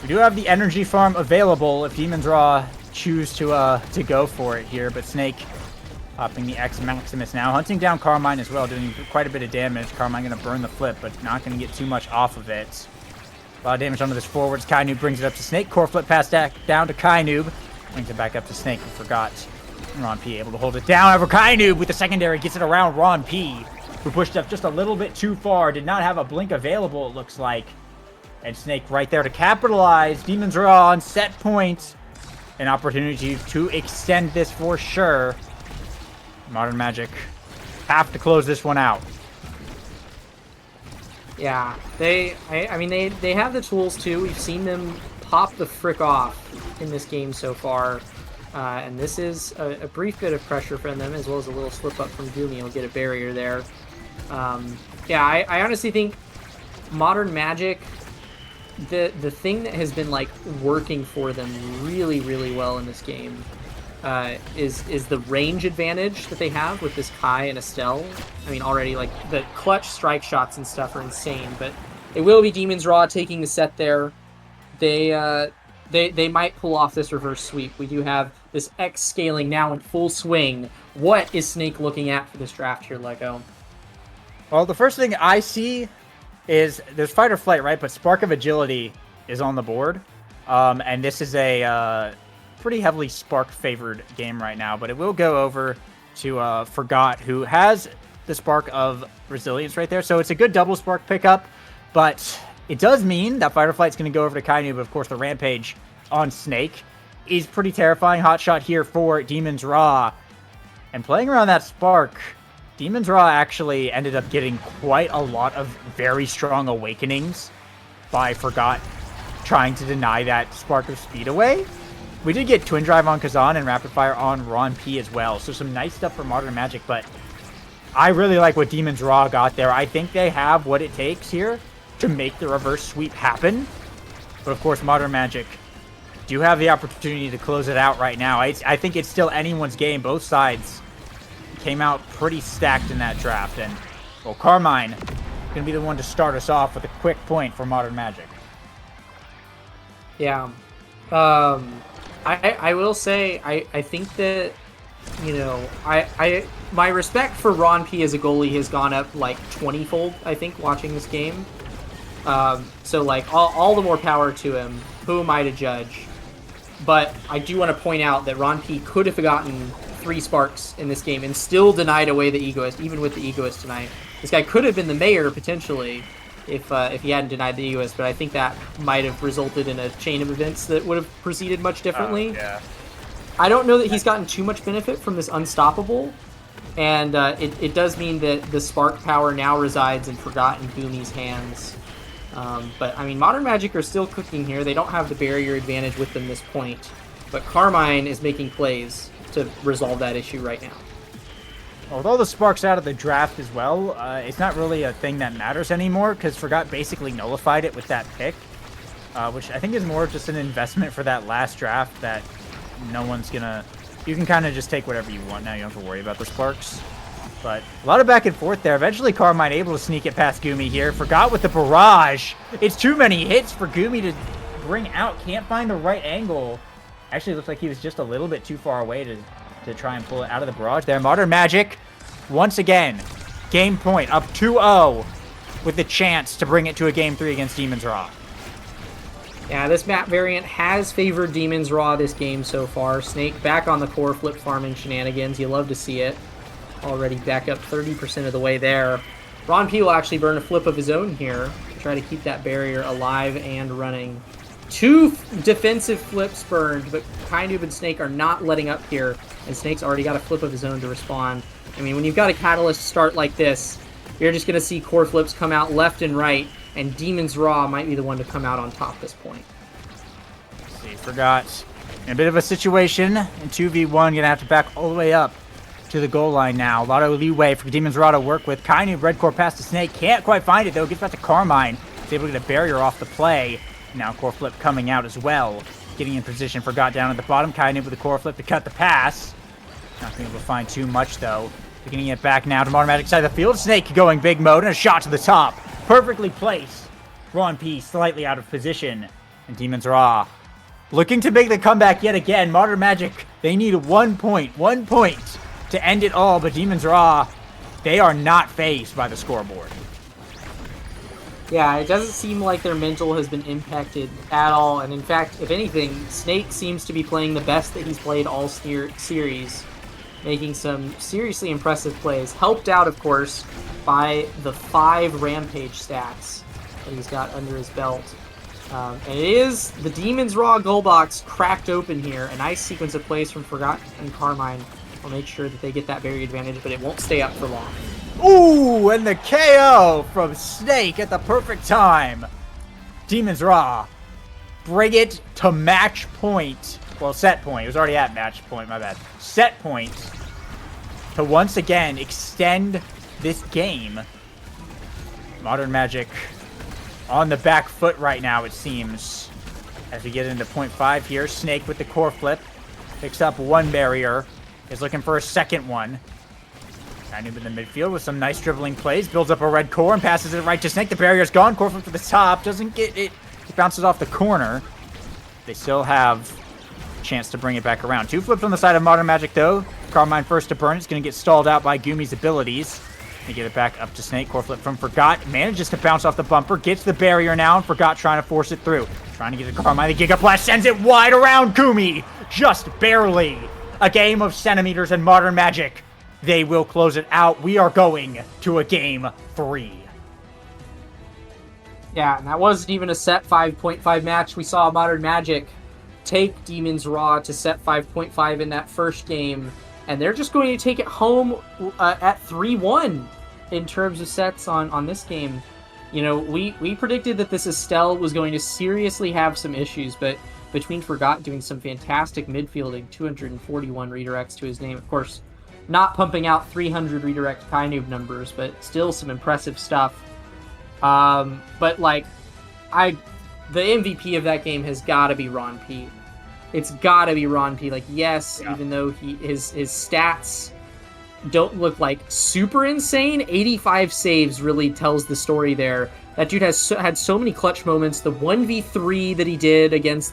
We do have the energy farm available if Demon's Raw choose to go for it here, but Snake popping the X Maximus now, hunting down Carmine as well, doing quite a bit of damage. Carmine going to burn the flip, but not going to get too much off of it. A lot of damage onto this forwards. Kainoob brings it up to Snake. Core flip pass down to Kainoob. Brings it back up to Snake. Forgot. RAAAAHH able to hold it down over Kainoob with the secondary. Gets it around RAAAAHH, who pushed up just a little bit too far. Did not have a blink available, it looks like. And Snake right there to capitalize. Demon's Raw on set point. An opportunity to extend this for sure. Modern Magic have to close this one out. Yeah, I mean, they have the tools too. We've seen them pop the frick off in this game so far. And this is a brief bit of pressure from them, as well as a little slip up from Gumi. He'll get a barrier there. Yeah, I honestly think Modern Magic, the thing that has been like working for them really, really well in this game is the range advantage that they have with this Kai and Estelle. I mean, already like the clutch strike shots and stuff are insane, but it will be Demon's Raw taking the set there. They might pull off this reverse sweep. We do have this X scaling now in full swing. What is Snake looking at for this draft here, Lego? Well, the first thing I see is there's fight or flight, right? But Spark of Agility is on the board. And this is a pretty heavily Spark favored game right now, but it will go over to Forgot, who has the Spark of Resilience right there. So it's a good double Spark pickup, but it does mean that fight or flight's going to go over to Kainoob, but of course the Rampage on Snake is pretty terrifying. Hot shot here for Demon's Raw. And playing around that Spark, Demon's Raw actually ended up getting quite a lot of very strong awakenings by Forgot trying to deny that Spark of Speed away. We did get Twin Drive on Kazan and Rapid Fire on RAAAAHH as well, so some nice stuff for Modern Magic, but I really like what Demon's Raw got there. I think they have what it takes here to make the reverse sweep happen, but of course Modern Magic do have the opportunity to close it out right now. I think it's still anyone's game. Both sides came out pretty stacked in that draft, and well, Carmine gonna be the one to start us off with a quick point for Modern Magic. Yeah, I will say I think that, you know, my respect for RAAAAHH as a goalie has gone up like 20-fold, I think, watching this game. So like all the more power to him. Who am I to judge? But I do want to point out that RAAAAHH could have gotten 3 sparks in this game and still denied away the Egoist, even with the Egoist tonight. This guy could have been the mayor potentially if he hadn't denied the Egoist, but I think that might have resulted in a chain of events that would have proceeded much differently. Yeah. I don't know that he's gotten too much benefit from this Unstoppable, and it does mean that the spark power now resides in Forgotten Gumi's hands. But, I mean, Modern Magic are still cooking here. They don't have the barrier advantage with them this point. But Carmine is making plays to resolve that issue right now. Although the spark's out of the draft as well, it's not really a thing that matters anymore because Forgot basically nullified it with that pick, which I think is more just an investment for that last draft that no one's gonna... You can kind of just take whatever you want now. You don't have to worry about the sparks. But a lot of back and forth there. Eventually Carmine able to sneak it past Gumi here. Forgot with the barrage. It's too many hits for Gumi to bring out. Can't find the right angle. Actually, looks like he was just a little bit too far away to try and pull it out of the barrage there. Modern Magic, once again, game point up 2-0 with the chance to bring it to a game 3 against Demon's Raw. Yeah, this map variant has favored Demon's Raw this game so far. Snake back on the core flip farming shenanigans. You love to see it. Already back up 30% of the way there. Ron P will actually burn a flip of his own here to try to keep that barrier alive and running. 2 defensive flips burned, but Kainoob and Snake are not letting up here, and Snake's already got a flip of his own to respond. I mean, when you've got a Catalyst start like this, you're just going to see core flips come out left and right, and Demon's Raw might be the one to come out on top this point. Let's see, Forgot in a bit of a situation, and 2v1 going to have to back all the way up to the goal line now. A lot of leeway for Demon's Raw to work with. Kainoob, red core past the Snake, can't quite find it though, gets back to Carmine. He's able to get a barrier off the play. Now core flip coming out as well. Getting in position, Forgot down at the bottom. Kainoob with a core flip to cut the pass. Not being able to find too much though. Getting it back now to Modern Magic side of the field. Snake going big mode and a shot to the top. Perfectly placed. Ron P slightly out of position. And Demon's Raw looking to make the comeback yet again. Modern Magic, they need 1 point. 1 point to end it all. But Demon's Raw, they are not fazed by the scoreboard. Yeah, it doesn't seem like their mental has been impacted at all. And in fact, if anything, Snake seems to be playing the best that he's played all series. Making some seriously impressive plays. Helped out, of course, by the 5 Rampage stats that he's got under his belt. And it is the Demon's Raw goal box cracked open here. A nice sequence of plays from Forgot and Carmine will make sure that they get that barrier advantage, but it won't stay up for long. Ooh, and the KO from Snake at the perfect time. Demon's Raw bring it to match point. Well, set point. It was already at match point, my bad. Set point to once again extend this game. Modern Magic on the back foot right now, it seems. As we get into point 5 here, Snake with the core flip. Picks up 1 barrier. Is looking for a second one. Kainoob in the midfield with some nice dribbling plays. Builds up a red core and passes it right to Snake. The barrier's gone. Core flip to the top. Doesn't get it. It bounces off the corner. They still have a chance to bring it back around. 2 flips on the side of Modern Magic, though. Carmine first to burn. It's going to get stalled out by Gumi's abilities. They get it back up to Snake. Core flip from Forgot. Manages to bounce off the bumper. Gets the barrier now, and Forgot trying to force it through. Trying to get it to Carmine. The Giga Blast sends it wide around Gumi. Just barely. A game of centimeters and Modern Magic. They will close it out. We are going to a game 3. Yeah, and that wasn't even a set 5.5 match. We saw Modern Magic take Demon's Raw to set 5.5 in that first game, and they're just going to take it home at 3-1 in terms of sets on this game. You know, we predicted that this Estelle was going to seriously have some issues, but between Forgot doing some fantastic midfielding, 241 redirects to his name, of course, not pumping out 300 redirect Kainoob numbers, but still some impressive stuff. But like, the MVP of that game has got to be Ron P. It's got to be Ron P. Like, yes, yeah. Even though his stats don't look like super insane, 85 saves really tells the story there. That dude has had so many clutch moments. The 1v3 that he did against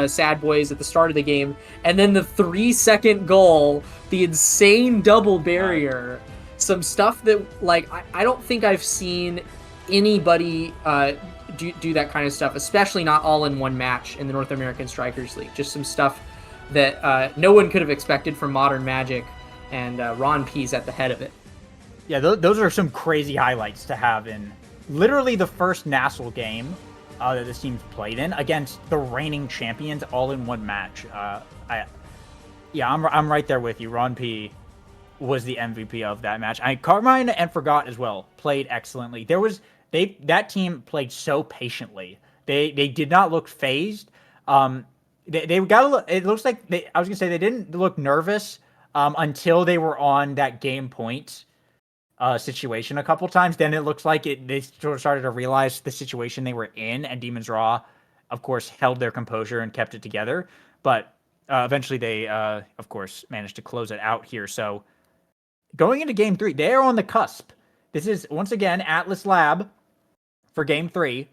Sad Boys at the start of the game, and then the 3-second goal, the insane double barrier. Some stuff that, like, I don't think I've seen anybody do that kind of stuff, especially not all in one match in the North American Strikers League. Just some stuff that no one could have expected from Modern Magic, and Ron P's at the head of it. Yeah, those are some crazy highlights to have in literally the first NASL game that this team's played in against the reigning champions all in one match. I'm right there with you. Ron P was the MVP of that match. Carmine and Forgot as well played excellently. There was that team played so patiently. They did not look phased. They got a look. It looks like I was gonna say they didn't look nervous until they were on that game point situation a couple times. Then it looks like they sort of started to realize the situation they were in, and Demon's Raw, of course, held their composure and kept it together. But eventually, they of course managed to close it out here. So going into Game 3, they are on the cusp. This is once again Atlas Lab for Game 3.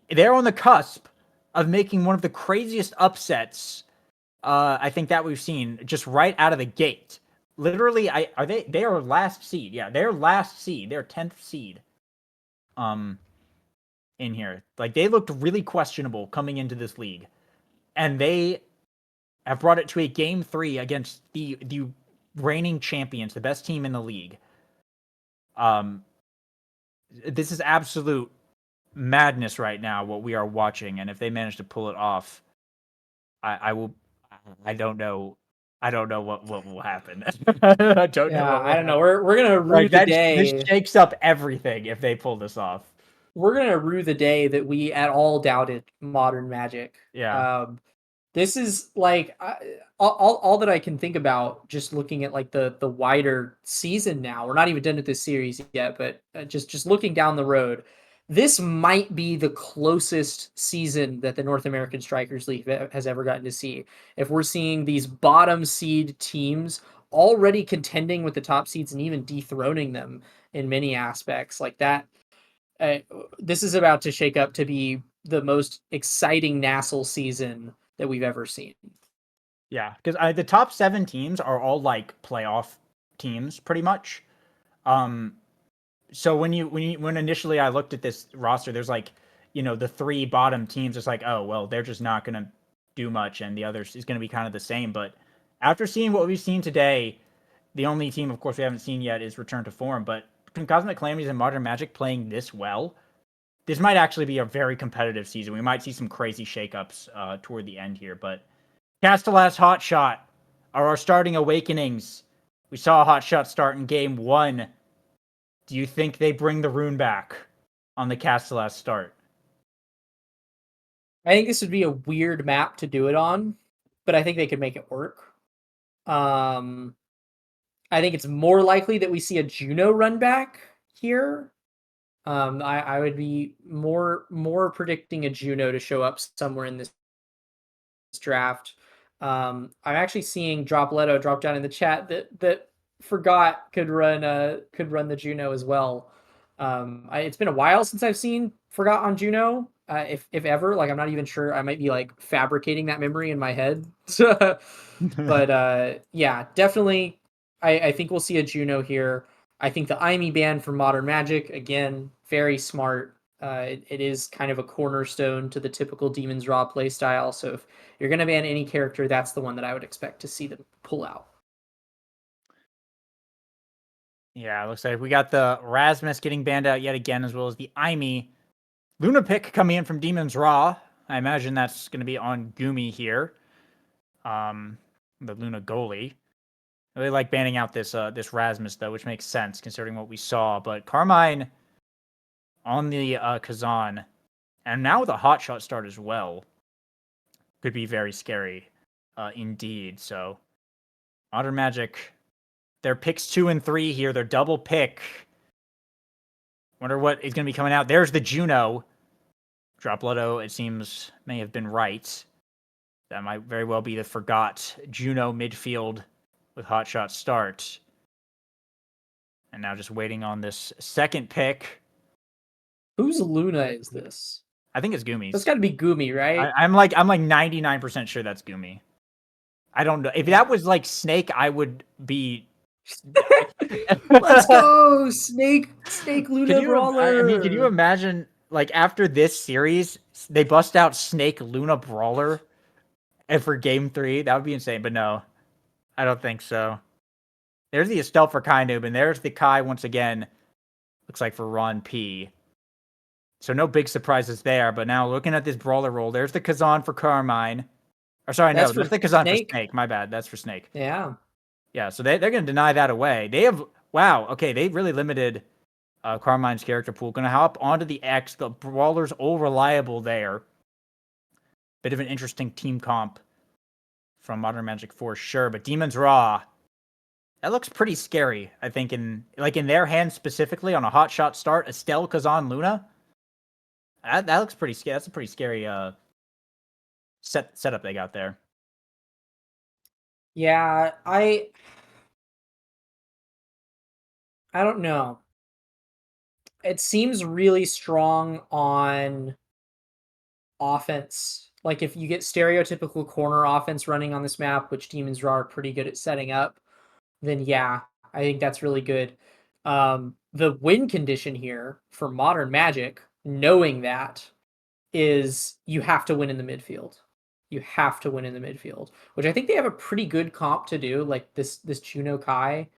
They're on the cusp of making one of the craziest upsets I think that we've seen just right out of the gate. Literally, they are last seed. Yeah, they're last seed. They're 10th seed. In here. Like, they looked really questionable coming into this league. And they have brought it to a Game 3 against the reigning champions, the best team in the league. This is absolute madness right now, what we are watching, and if they manage to pull it off, I don't know what will happen. I don't know what will I don't know. happen. We're gonna rue Like the this day. shakes up everything if they pull this off. We're gonna rue the day that we at all doubted Modern Magic. Yeah. This is like all that I can think about just looking at like the wider season now. We're not even done with this series yet, but just looking down the road, this might be the closest season that the North American Strikers League has ever gotten to see. If we're seeing these bottom seed teams already contending with the top seeds and even dethroning them in many aspects, like that, this is about to shake up to be the most exciting NASL season that we've ever seen. Yeah, because the top 7 teams are all like playoff teams, pretty much. So when initially I looked at this roster, there's like, the 3 bottom teams. It's like, oh well, they're just not gonna do much, and the others is gonna be kind of the same. But after seeing what we've seen today, the only team, of course, we haven't seen yet is Return to Form. But Cosmic Calamities and Modern Magic playing this well, this might actually be a very competitive season. We might see some crazy shakeups toward the end here, but. Castellas Hotshot are our starting awakenings. We saw a Hotshot start in Game 1. Do you think they bring the rune back on the Castellas start? I think this would be a weird map to do it on, but I think they could make it work. I think it's more likely that we see a Juno run back here. I would be more predicting a Juno to show up somewhere in this draft. I'm actually seeing Dropletto drop down in the chat that forgot could run the Juno as well. It's been a while since I've seen Forgot on Juno. If ever, like I'm not even sure. I might be like fabricating that memory in my head. But yeah, definitely. I think we'll see a Juno here. I think the IME ban for Modern Magic, again, very smart. It is kind of a cornerstone to the typical Demon's Raw playstyle. So if you're going to ban any character, that's the one that I would expect to see them pull out. Yeah, it looks like we got the Rasmus getting banned out yet again, as well as the IME. Luna pick coming in from Demon's Raw. I imagine that's going to be on Gumi here. The Luna goalie. I really like banning out this Rasmus, though, which makes sense considering what we saw. But Carmine on the Kazan, and now with a Hotshot start as well, could be very scary indeed. So Modern Magic, their picks 2 and 3 here. Their double pick. Wonder what is going to be coming out. There's the Juno. Dropletto, it seems, may have been right. That might very well be the Forgot Juno midfield with Hotshot start. And now just waiting on this second pick. Whose Luna is this? I think it's Gumi's. That's got to be Gumi, right? I'm like 99% sure that's Gumi. I don't know. If that was like Snake, I would be. Let's go, Snake Luna Brawler. I mean, can you imagine, like, after this series, they bust out Snake Luna Brawler and for Game 3? That would be insane, but no. I don't think so. There's the Estelle for Kai Noob, and there's the Kai once again. Looks like for Ron P. So no big surprises there, but now looking at this Brawler roll, there's the Kazan for Carmine. Or sorry, That's no, that's the Kazan Snake. for Snake. My bad, that's for Snake. Yeah. Yeah, so they're going to deny that away. They have, wow, okay, they really limited Carmine's character pool. Gonna hop onto the X. The Brawler's all reliable there. Bit of an interesting team comp from Modern Magic for sure. But Demon's Raw, that looks pretty scary. I think in their hands specifically on a hot shot start, Estelle, Kazan, Luna. That looks pretty scary. That's a pretty scary setup they got there. Yeah, I don't know. It seems really strong on offense. Like if you get stereotypical corner offense running on this map, which Demon's Raw are pretty good at setting up, then yeah, I think that's really good. The win condition here for Modern Magic, knowing that, is you have to win in the midfield. You have to win in the midfield, which I think they have a pretty good comp to do. Like this Juno Kai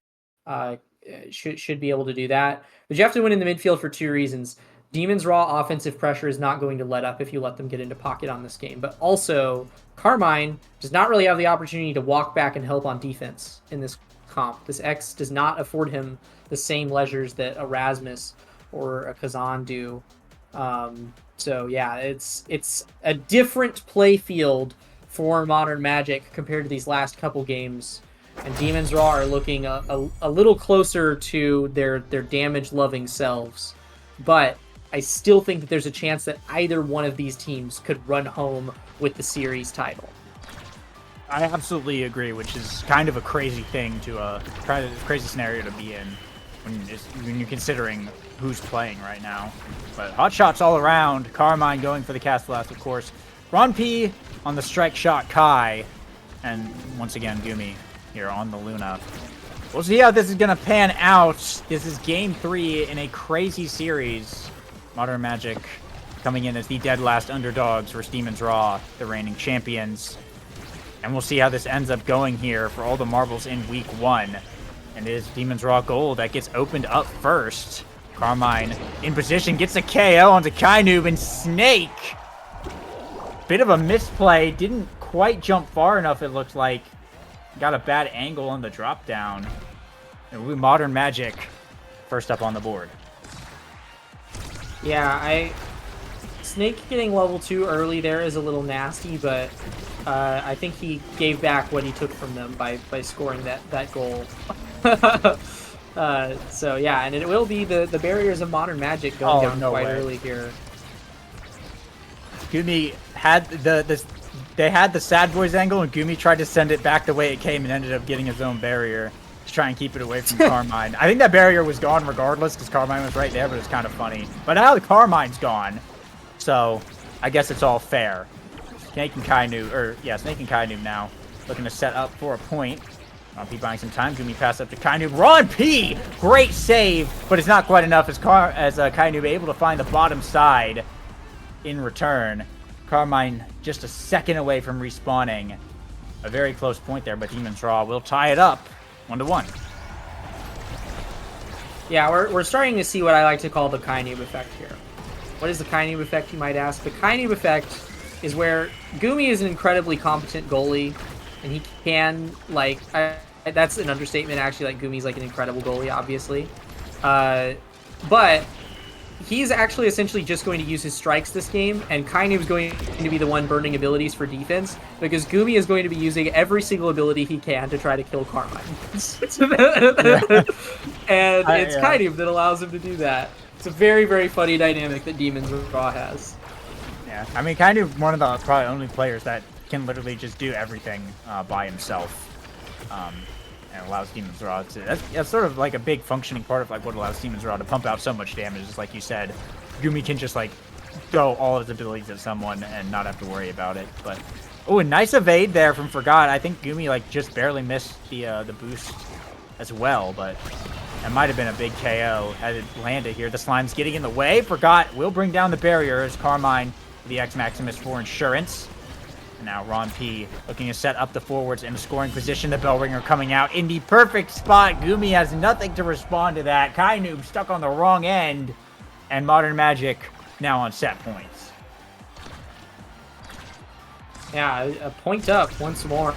should be able to do that. But you have to win in the midfield for two reasons. Demon's Raw offensive pressure is not going to let up if you let them get into pocket on this game. But also, Carmine does not really have the opportunity to walk back and help on defense in this comp. This X does not afford him the same leisures that Erasmus or a Kazan do. So yeah, it's a different play field for Modern Magic compared to these last couple games. And Demon's Raw are looking a little closer to their damage-loving selves. But I still think that there's a chance that either one of these teams could run home with the series title. I absolutely agree, which is kind of a crazy thing to crazy scenario to be in when you're considering who's playing right now. But hot shots all around. Carmine going for the cast blast, of course. Ron P on the strike shot Kai, and once again Gumi here on the Luna. We'll see how this is gonna pan out. This is game 3 in a crazy series. Modern Magic coming in as the dead last underdogs for Demon's Raw, the reigning champions. And we'll see how this ends up going here for all the marbles in week 1. And it is Demon's Raw Gold that gets opened up first. Carmine in position, gets a KO onto Kainoob, and Snake. Bit of a misplay, didn't quite jump far enough, it looked like. Got a bad angle on the drop down. And we Modern Magic first up on the board. Yeah, Snake getting level 2 early there is a little nasty, but I think he gave back what he took from them by scoring that goal. So yeah, and it will be the barriers of Modern Magic going down quite early here. Gumi had they had the Sad Boys angle, and Gumi tried to send it back the way it came and ended up getting his own barrier to try and keep it away from Carmine. I think that barrier was gone regardless because Carmine was right there, but it's kind of funny. But now the Carmine's gone, so I guess it's all fair. Snake and Kainoob now looking to set up for a point. Ron P buying some time. Gumi pass up to Kainoob. Ron P! Great save, but it's not quite enough as Kainoob able to find the bottom side in return. Carmine just a second away from respawning. A very close point there, but Demon's Raw will tie it up 1-1. Yeah, we're starting to see what I like to call the Kainoob effect here. What is the Kainoob effect, you might ask? The Kainoob effect is where Gumi is an incredibly competent goalie, and he can, like, that's an understatement, actually. Like, Gumi's, like, an incredible goalie, obviously. But he's actually essentially just going to use his strikes this game, and Kainoob's going to be the one burning abilities for defense, because Gumi is going to be using every single ability he can to try to kill Carmine. And it's Kainoob that allows him to do that. It's a very, very funny dynamic that Demon's Raw has. Yeah, I mean, Kainoob, one of the probably only players that can literally just do everything by himself, and allows Demon's Raw to. That's sort of like a big functioning part of like what allows Demon's Raw to pump out so much damage. Just like you said, Gumi can just like throw all of his abilities at someone and not have to worry about it. But oh, a nice evade there from Forgot. I think Gumi like just barely missed the boost as well, but that might have been a big KO had it landed here. The slime's getting in the way. Forgot will bring down the barrier as Carmine the X Maximus for insurance. And now Ron P looking to set up the forwards in a scoring position. The bell ringer coming out in the perfect spot. Gumi has nothing to respond to that. Kainoob stuck on the wrong end. And Modern Magic now on set points. Yeah, a point up once more.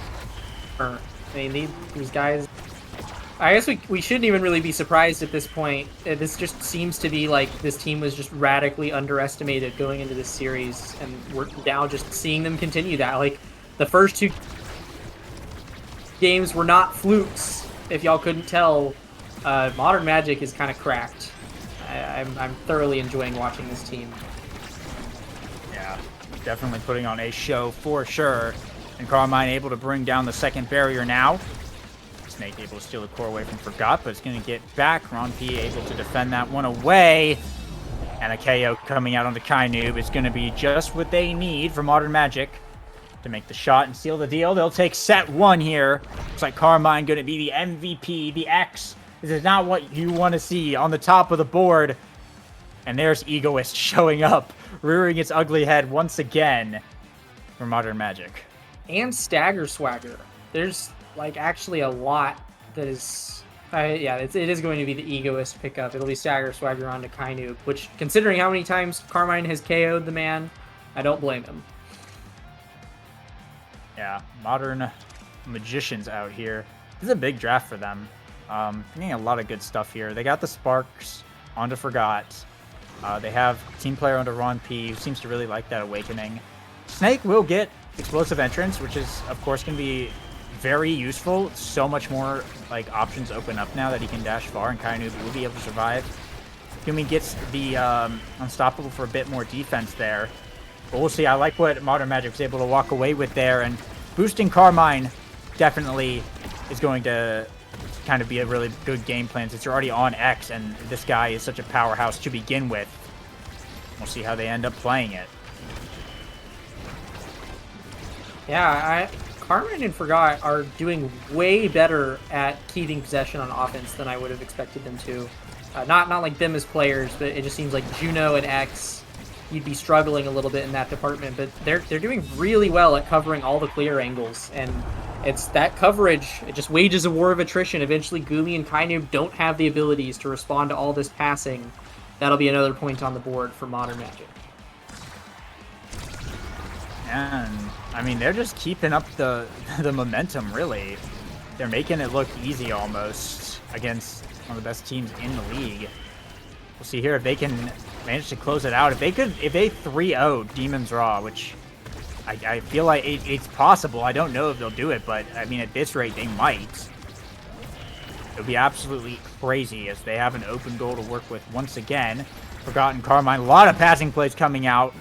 I mean, these guys I guess we shouldn't even really be surprised at this point. This just seems to be like this team was just radically underestimated going into this series, and we're now just seeing them continue that. Like, the first 2 games were not flukes, if y'all couldn't tell. Modern Magic is kind of cracked. I'm thoroughly enjoying watching this team. Yeah, definitely putting on a show for sure. And Carmine able to bring down the second barrier now. Snake able to steal the core away from Forgot, but it's going to get back. Ron P able to defend that one away. And a KO coming out onto Kainoob. It's going to be just what they need for Modern Magic to make the shot and seal the deal. They'll take set 1 here. Looks like Carmine going to be the MVP, the X. This is not what you want to see on the top of the board. And there's Egoist showing up, rearing its ugly head once again for Modern Magic. And Stagger Swagger. There's, like, actually a lot that is... yeah, it is going to be the Egoist pickup. It'll be Stagger Swagger onto Kainoob, which, considering how many times Carmine has KO'd the man, I don't blame him. Yeah, Modern Magicians out here. This is a big draft for them. Getting a lot of good stuff here. They got the Sparks onto Forgot. They have team player onto Ron P, who seems to really like that Awakening. Snake will get Explosive Entrance, which is, of course, going to be very useful. So much more like options open up now that he can dash far, and Kainoob will be able to survive. Gumi gets the Unstoppable for a bit more defense there. But we'll see. I like what Modern Magic was able to walk away with there, and boosting Carmine definitely is going to kind of be a really good game plan since you're already on X, and this guy is such a powerhouse to begin with. We'll see how they end up playing it. Yeah, Carmine and Forgot are doing way better at keeping possession on offense than I would have expected them to. Not like them as players, but it just seems like Juno and X, you'd be struggling a little bit in that department. But they're doing really well at covering all the clear angles, and it's that coverage. It just wages a war of attrition. Eventually, Gumi and Kainoob don't have the abilities to respond to all this passing. That'll be another point on the board for Modern Magic. And I mean, they're just keeping up the momentum, really. They're making it look easy almost against one of the best teams in the league. We'll see here if they can manage to close it out. If they 3-0 Demon's Raw, which I feel like it's possible. I don't know if they'll do it, but I mean, at this rate, they might. It would be absolutely crazy as they have an open goal to work with once again. Forgotten Carmine, a lot of passing plays coming out.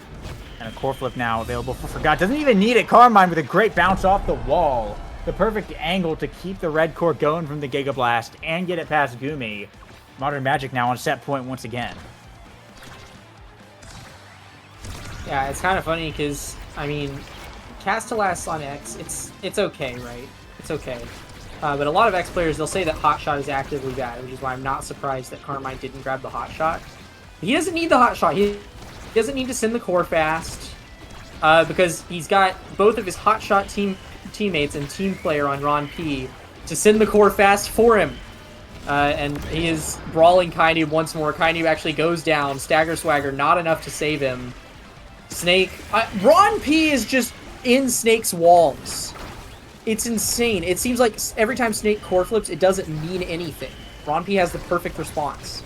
And a core flip now available for Forgot. Doesn't even need it. Carmine with a great bounce off the wall. The perfect angle to keep the red core going from the Giga Blast and get it past Gumi. Modern Magic now on set point once again. Yeah, it's kind of funny because, I mean, Castellas on X, it's okay, right? It's okay. But a lot of X players, they'll say that Hot Shot is actively bad, which is why I'm not surprised that Carmine didn't grab the Hot Shot. He doesn't need the Hot Shot. He doesn't need to send the core fast because he's got both of his Hot Shot teammates and team player on Ron P to send the core fast for him. And he is brawling Kainoob once more. Kainoob actually goes down. Stagger Swagger, not enough to save him. Snake. Ron P is just in Snake's walls. It's insane. It seems like every time Snake core flips, it doesn't mean anything. Ron P has the perfect response.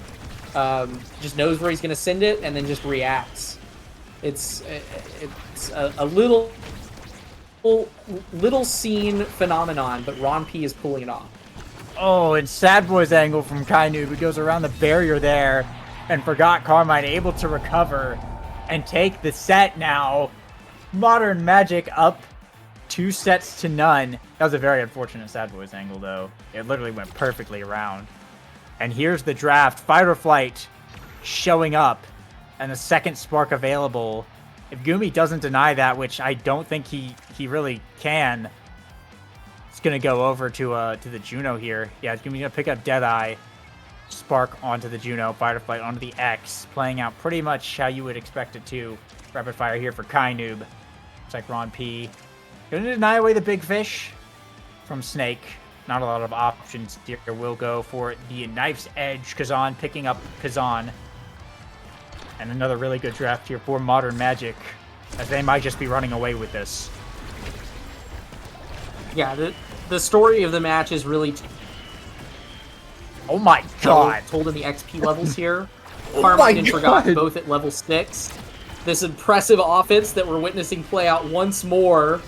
Just knows where he's going to send it and then just reacts. It's a little seen phenomenon, but Ron P is pulling it off. Oh, and Sad Boy's angle from Kainoob, who goes around the barrier there and Forgot Carmine able to recover and take the set now. Modern Magic up 2-0. That was a very unfortunate Sad Boy's angle, though. It literally went perfectly around. And here's the draft. Fight or Flight showing up and a second spark available. If Gumi doesn't deny that, which I don't think he really can, it's going to go over to the Juno here. Yeah, Gumi's going to pick up Deadeye. Spark onto the Juno. Fight or Flight onto the X. Playing out pretty much how you would expect it to. Rapid Fire here for Kainoob. Looks like Ron P going to deny away the big fish from Snake. Not a lot of options here. We'll go for the Knife's Edge. Kazan picking up Kazan. And another really good draft here for Modern Magic, as they might just be running away with this. Yeah, the story of the match is really Oh my god. Holding the XP levels here. Oh Carmine my and Forgot God. both at level 6. This impressive offense that we're witnessing play out once more.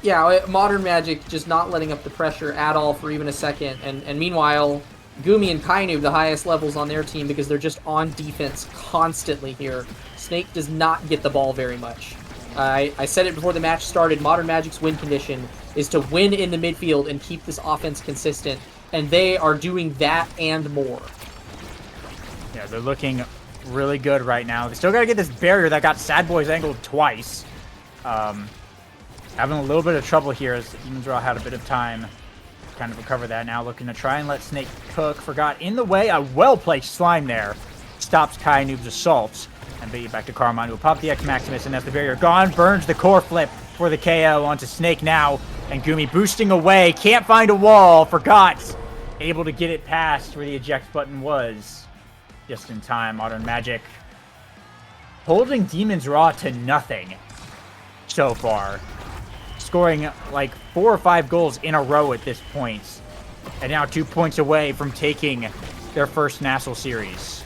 Yeah, Modern Magic just not letting up the pressure at all for even a second. And meanwhile, Gumi and Kainu, the highest levels on their team because they're just on defense constantly here. Snake does not get the ball very much. I said it before the match started, Modern Magic's win condition is to win in the midfield and keep this offense consistent. And they are doing that and more. Yeah, they're looking really good right now. They still got to get this barrier that got Sad Boys angled twice. Having a little bit of trouble here as Demon's RAAAAHH had a bit of time to kind of recover that. Now looking to try and let Snake cook. Forgot in the way. A well-placed slime there stops Kainoob's assault. And beat it back to Carmine, who will pop the X Maximus, and that's the barrier gone. Burns the core flip for the KO onto Snake now. And Gumi boosting away. Can't find a wall. Forgot. Able to get it past where the eject button was. Just in time. Modern Magic holding Demon's RAAAAHH to nothing so far. Scoring like 4 or 5 goals in a row at this point. And now 2 points away from taking their first NASL series.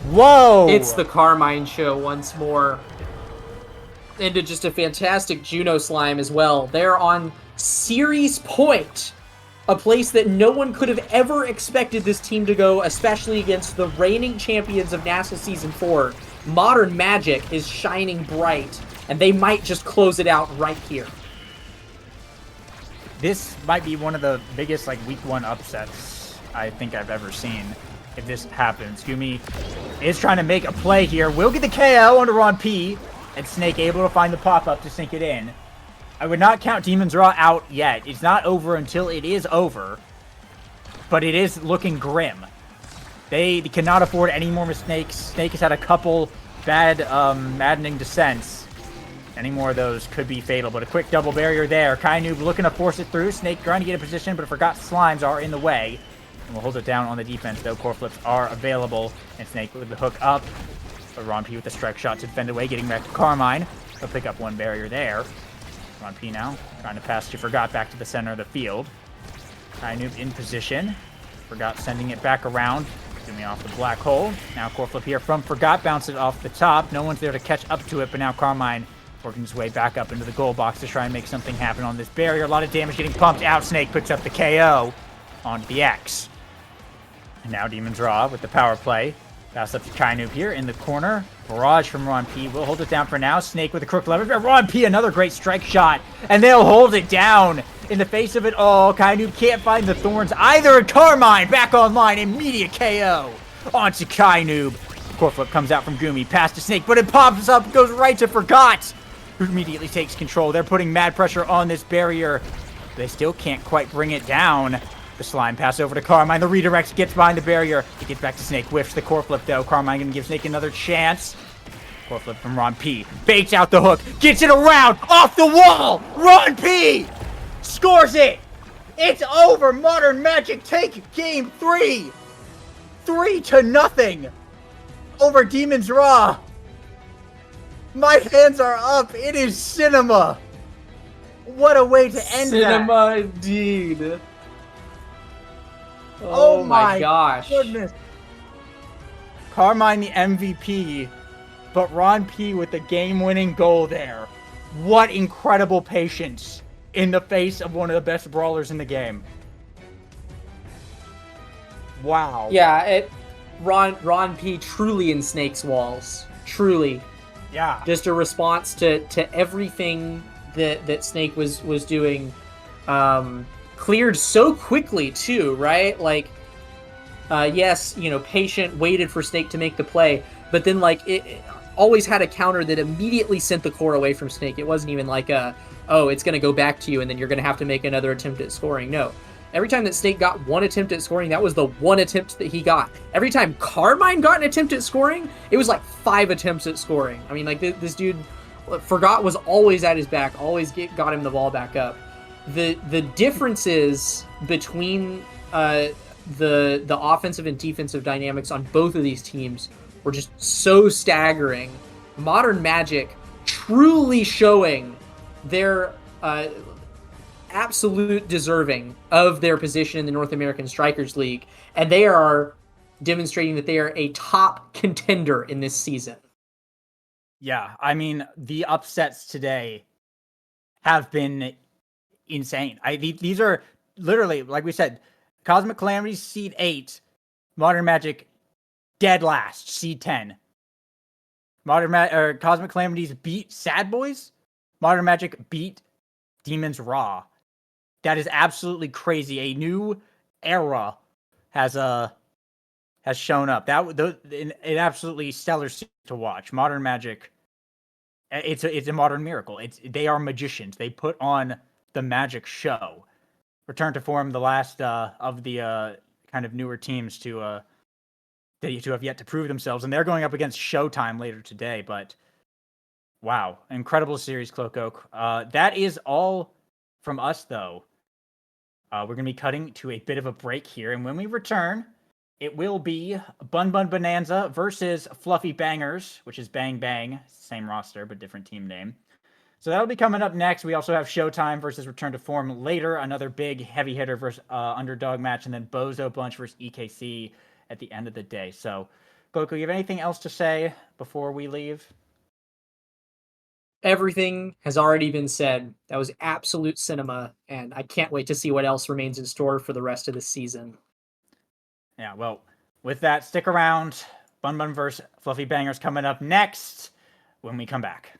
Whoa! It's the Carmine show once more. Into just a fantastic Juno slime as well. They're on series point. A place that no one could have ever expected this team to go, especially against the reigning champions of NASL Season 4. Modern Magic is shining bright, and they might just close it out right here. This might be one of the biggest like week 1 upsets I think I've ever seen. If this happens, Gumi is trying to make a play here. Will get the KO under Ron P, and Snake able to find the pop-up to sink it in. I would not count Demon's RAAAAHH out yet. It's not over until it is over, but it is looking grim. They cannot afford any more mistakes. Snake has had a couple bad, maddening descents. Any more of those could be fatal, but a quick double barrier there. Kainoob looking to force it through. Snake trying to get a position, but Forgot slimes are in the way. And we'll hold it down on the defense, though. Core flips are available, and Snake with the hook up. But Ron P with the strike shot to defend away, getting back to Carmine. They'll pick up one barrier there. Ron P now trying to pass to Forgot back to the center of the field. Kainoob in position. Forgot sending it back around. Gumi off the black hole. Now core flip here from Forgot, bounce it off the top. No one's there to catch up to it, but now Carmine working his way back up into the goal box to try and make something happen on this barrier. A lot of damage getting pumped out. Snake puts up the KO onto the X. And now Demon's RAAAAHH with the power play. Pass up to Kainoob here in the corner. Barrage from Ron P. Will hold it down for now. Snake with a crook lever. Ron P, another great strike shot. And they'll hold it down in the face of it all. Kainoob can't find the thorns either. And Carmine back online. Immediate KO onto Kainoob. Core flip comes out from Gumi. Pass to Snake, but it pops up. Goes right to Forgot, who immediately takes control. They're putting mad pressure on this barrier. They still can't quite bring it down. The slime pass over to Carmine. The redirect gets behind the barrier. He gets back to Snake. Whiffs the core flip, though. Carmine going to give Snake another chance. Core flip from Ron P. Baits out the hook. Gets it around. Off the wall. Ron P. Scores it. It's over. Modern Magic take game 3. 3-0 over Demon's RAAAAHH. My hands are up. It is cinema. What a way to end Cinema indeed. that. Oh my gosh. Goodness. Carmine the MVP, but Ron P with the game-winning goal there. What incredible patience in the face of one of the best brawlers in the game. Wow. Yeah, Ron P truly in Snake's walls. Truly. Yeah. Just a response to everything that Snake was doing. Cleared so quickly too, right? Like, yes, you know, patient, waited for Snake to make the play, but then like it always had a counter that immediately sent the core away from Snake. It wasn't even like oh, it's gonna go back to you and then you're gonna have to make another attempt at scoring. No. Every time that Snake got one attempt at scoring, that was the one attempt that he got. Every time Carmine got an attempt at scoring, it was like 5 attempts at scoring. I mean, like this dude, Forgot was always at his back, always got him the ball back up. The differences between the offensive and defensive dynamics on both of these teams were just so staggering. Modern Magic truly showing their absolute deserving of their position in the North American Strikers League, and they are demonstrating that they are a top contender in this season. Yeah, I mean, the upsets today have been insane. These are literally, like we said, Cosmic Calamities seed 8, Modern Magic dead last, seed 10. Cosmic Calamities beat Sad Boys. Modern Magic beat Demons Raw. That is absolutely crazy. A new era has shown up. An absolutely stellar series to watch. Modern Magic, it's a modern miracle. They are magicians. They put on the magic show. Return to form, the last of the kind of newer teams to have yet to prove themselves, and they're going up against Showtime later today. But wow, incredible series, Cloak Oak. That is all from us, though. We're going to be cutting to a bit of a break here, and when we return, it will be Bun Bun Bonanza versus Fluffy Bangers, which is Bang Bang, same roster but different team name. So that'll be coming up next. We also have Showtime versus Return to Form later, another big heavy hitter versus underdog match, and then Bozo Bunch versus EKC at the end of the day. So, Goku, you have anything else to say before we leave? Everything has already been said. That was absolute cinema, and I can't wait to see what else remains in store for the rest of the season. Yeah, well, with that, stick around. Bun Bun versus Fluffy Bangers coming up next when we come back.